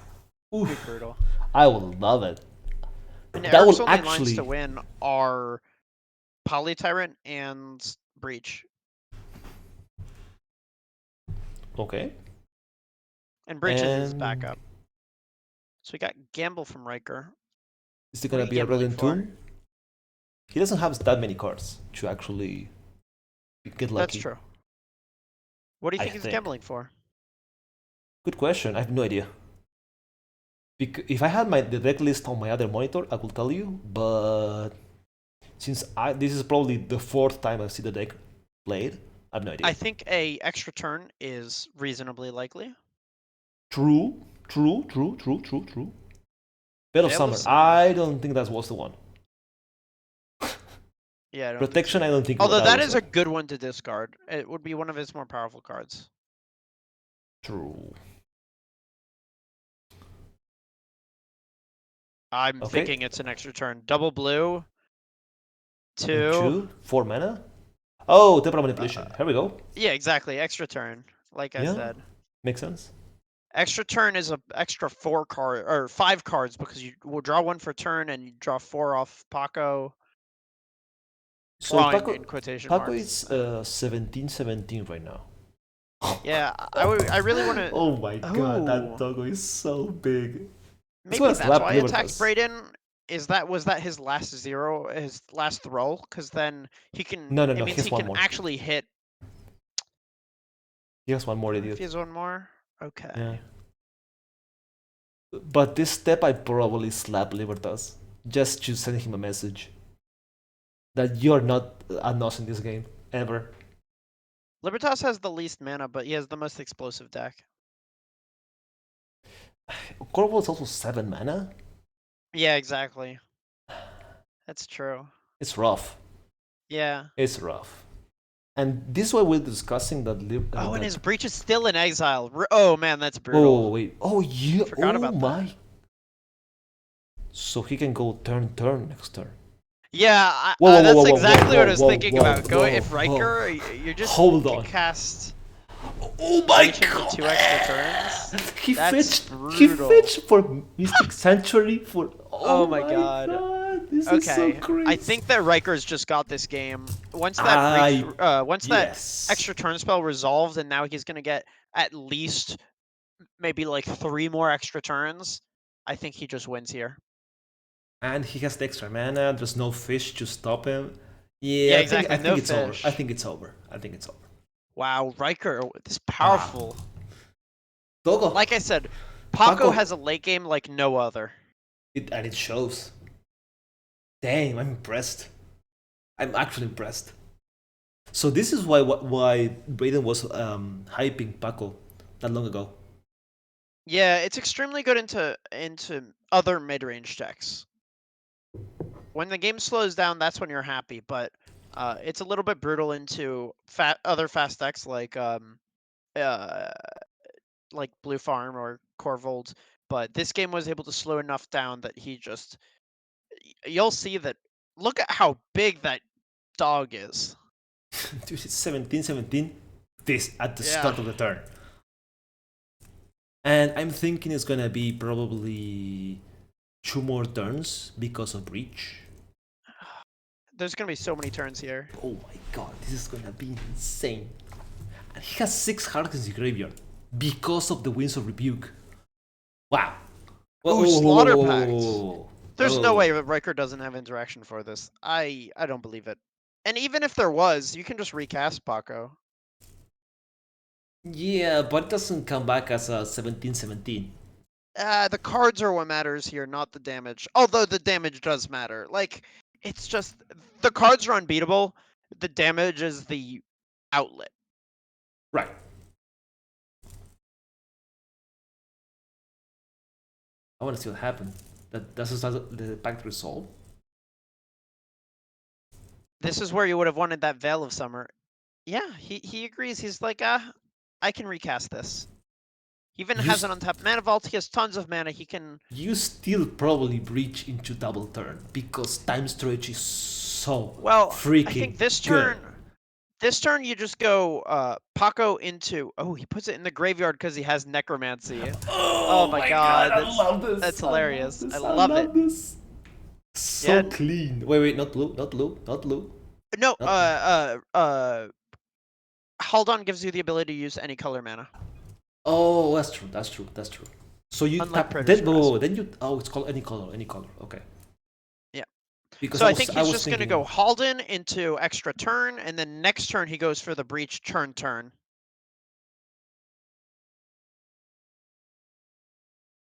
Brutal. I will love it. And that Erik's will only actually lines to win are Poly Tyrant and Breach. Okay. And Breach is his backup. So we got Gamble from Riker. Is it gonna be a Braden Tomb? He doesn't have that many cards to actually get lucky. That's true. What do you think he's gambling for? Good question. I have no idea. If I had the deck list on my other monitor, I will tell you. But since this is probably the 4th time I've seen the deck played, I have no idea. I think a extra turn is reasonably likely. True. Veil of Summer. I don't think that was the one. Yeah. Protection, I don't think. Although that is a good one to discard. It would be one of his more powerful cards. True. I'm Okay. thinking it's an extra turn. Double blue. And 2. 4 mana? Oh, temporal manipulation. Here we go. Yeah, exactly. Extra turn. Like I Yeah, said. makes sense. Extra turn is a extra 4 card or 5 cards because you will draw 1 for turn and you draw 4 off Pako. So Well, Pako, in quotation Pako marks. is 17-17 right now. Yeah, I really want to. Oh my god, that Oh, doggo is so big. It's maybe gonna that's slap why he attacked Libertas. Braden. Was that his last zero, his last throw? Because then he can. No, no, It no, he means has he one can more. actually hit. He has one more, If he idiot. has one more, okay. Yeah. But this step, I probably slap Libertas. Just to send him a message that you're not a nos in this game, ever. Libertas has the least mana, but he has the most explosive deck. Korvold is also 7 mana. Yeah, exactly. That's true. It's rough. Yeah. It's rough. And this is why we're discussing that. Oh, and That... his breach is still in exile. Oh man, that's brutal. Oh wait. Oh yeah. Forgot Oh about my. that. So he can go turn next turn. Yeah, Whoa, whoa, whoa, that's whoa, whoa, exactly whoa, what I was whoa, thinking whoa, about. Go whoa, if Riker, whoa. you just Hold can on. cast Oh my breach into god. 2 extra turns. He That's fetched. He brutal. fetched for Mystic Sanctuary for. Oh Oh my my god. This is so Okay, crazy. I think that Riker's just got this game. Once that breach, once that Yes. extra turn spell resolved, and now he's gonna get at least maybe like 3 more extra turns. I think he just wins here. And he has the extra mana. There's no fish to stop him. Yeah, Yeah, exactly. I No think it's over. I fish. think it's over. I think it's over. Wow, Riker, this Wow. powerful. Togo. Like I said, Pako. Pako has a late game like no other. And it shows. Damn, I'm impressed. I'm actually impressed. So this is why Braden was hyping Pako that long ago. Yeah, it's extremely good into other mid-range decks. When the game slows down, that's when you're happy, but it's a little bit brutal into other fast decks uh, like Blue Farm or Korvold. But this game was able to slow enough down that he just. You'll see that. Look at how big that dog is. Dude, it's 17-17. This at the Yeah. start of the turn. And I'm thinking it's gonna be probably 2 more turns because of Breach. There's gonna be so many turns here. Oh my god, this is gonna be insane. And he has 6 Harkens in the graveyard because of the Winds of Rebuke. Wow. Ooh, Slaughter Pact. There's no way Riker doesn't have interaction for this. I don't believe it. And even if there was, you can just recast Pako. Yeah, but it doesn't come back as a 17-17. The cards are what matters here, not the damage. Although the damage does matter. Like, it's just the cards are unbeatable. The damage is the outlet. Right. I want to see what happened. Does the pact resolve? This is where you would have wanted that Veil of Summer. Yeah, he agrees. He's like, I can recast this. He even has an untapped mana vault. He has tons of mana. He can. You still probably breach into double turn because time storage is so freaking I think this good. turn you just go Pako into. Oh, he puts it in the graveyard because he has necromancy. Oh my god, I love this. That's hilarious. I love it. This. So Yeah. clean. Wait, not blue, not blue, not blue. No, Haldan gives you the ability to use any color mana. Oh, that's true. So you Unlike tap Predator's then you it's called any color. Okay. Yeah. Because So I think he's just thinking, gonna go Haldan into extra turn, and then next turn he goes for the breach turn.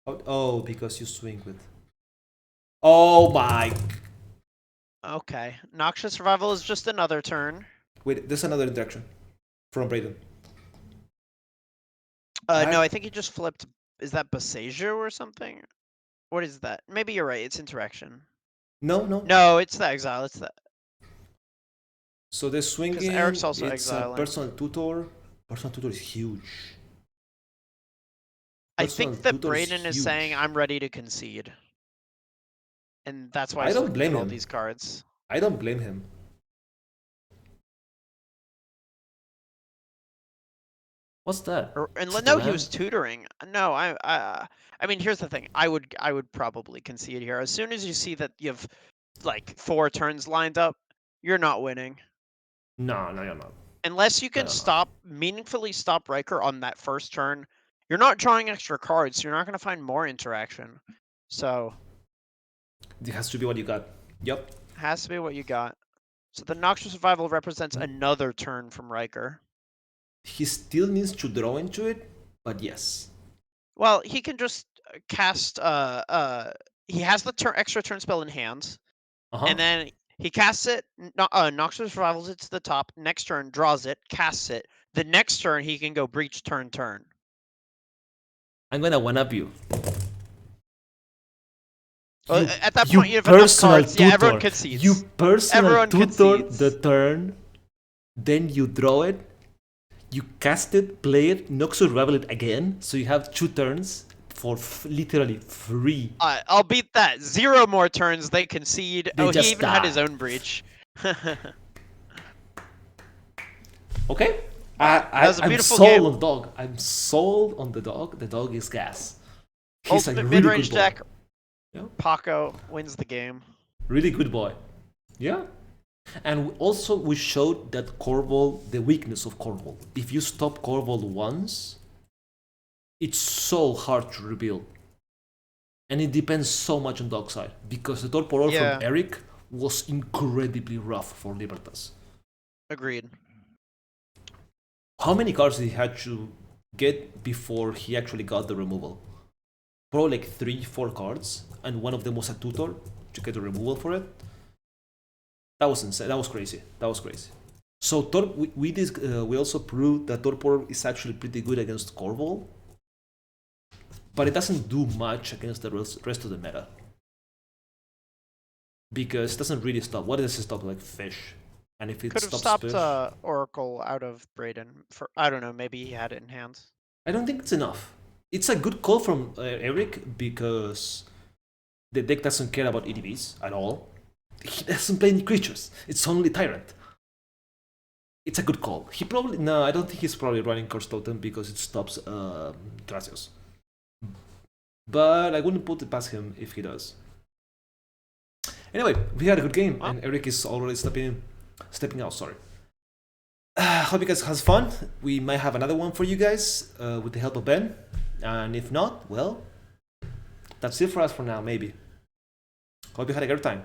Oh, because you swing with. Oh my. Okay. Noxious Survival is just another turn. Wait, there's another interaction from Braden. No, I think he just flipped. Is that Boseiju or something? What is that? Maybe you're right. It's interaction. No. No, it's the exile. It's the. So the swinging. Erik's also it's exiling. Personal tutor. Personal tutor is huge. I think that Braden is saying, "I'm ready to concede." and that's why I he's don't looking blame at all him. these cards. I don't blame him. What's that? And Is it a no, he land? was tutoring. No, I mean, here's the thing. I would probably concede here. As soon as you see that you have like 4 turns lined up, you're not winning. No, you're not. Unless you can meaningfully stop Riker on that first turn, you're not drawing extra cards. So you're not going to find more interaction. So it has to be what you got. Yep. Has to be what you got. So the Noxious Survival represents another turn from Riker. He still needs to draw into it, but yes. Well, he can just cast. He has the extra turn spell in hand, and then he casts it. Noxious Survivals it to the top. Next turn, draws it, casts it. The next turn, he can go breach turn. I'm gonna one-up you. Well, at that point, you have enough cards. Tutor. Yeah, everyone concedes. You personal tutor concedes. the turn, then you draw it, you cast it, play it, Noxious Survival it again, so you have 2 turns for literally free. I'll beat that. 0 more turns, they concede. They he even had his own breach. Okay. I'm sold game. on the dog. I'm sold on the dog. The dog is gas. He's Ultimate a really mid-range good boy. deck. Yeah. Pako wins the game. Really good boy. Yeah. And also we showed that Korvold, the weakness of Korvold. If you stop Korvold once, it's so hard to rebuild. And it depends so much on dog side. Because the Torpor from Erik was incredibly rough for Libertas. Agreed. How many cards did he had to get before he actually got the removal? Probably like 3-4 cards, and one of them was a tutor to get the removal for it. That was insane. That was crazy. So we also proved that Torpor is actually pretty good against Korvold, but it doesn't do much against the rest of the meta because it doesn't really stop. What does it stop? Like fish, and if it could have stopped fish, Oracle out of Braden for I don't know. Maybe he had it in hand. I don't think it's enough. It's a good call from Erik because the deck doesn't care about EDVs at all. He doesn't play any creatures. It's only Tyrant. It's a good call. I don't think he's probably running Cursed Totem because it stops Thrasios. But I wouldn't put it past him if he does. Anyway, we had a good game, and Erik is already stepping out. Sorry. Hope you guys has fun. We might have another one for you guys with the help of Ben. And if not, well, that's it for us for now, maybe. Hope you had a great time.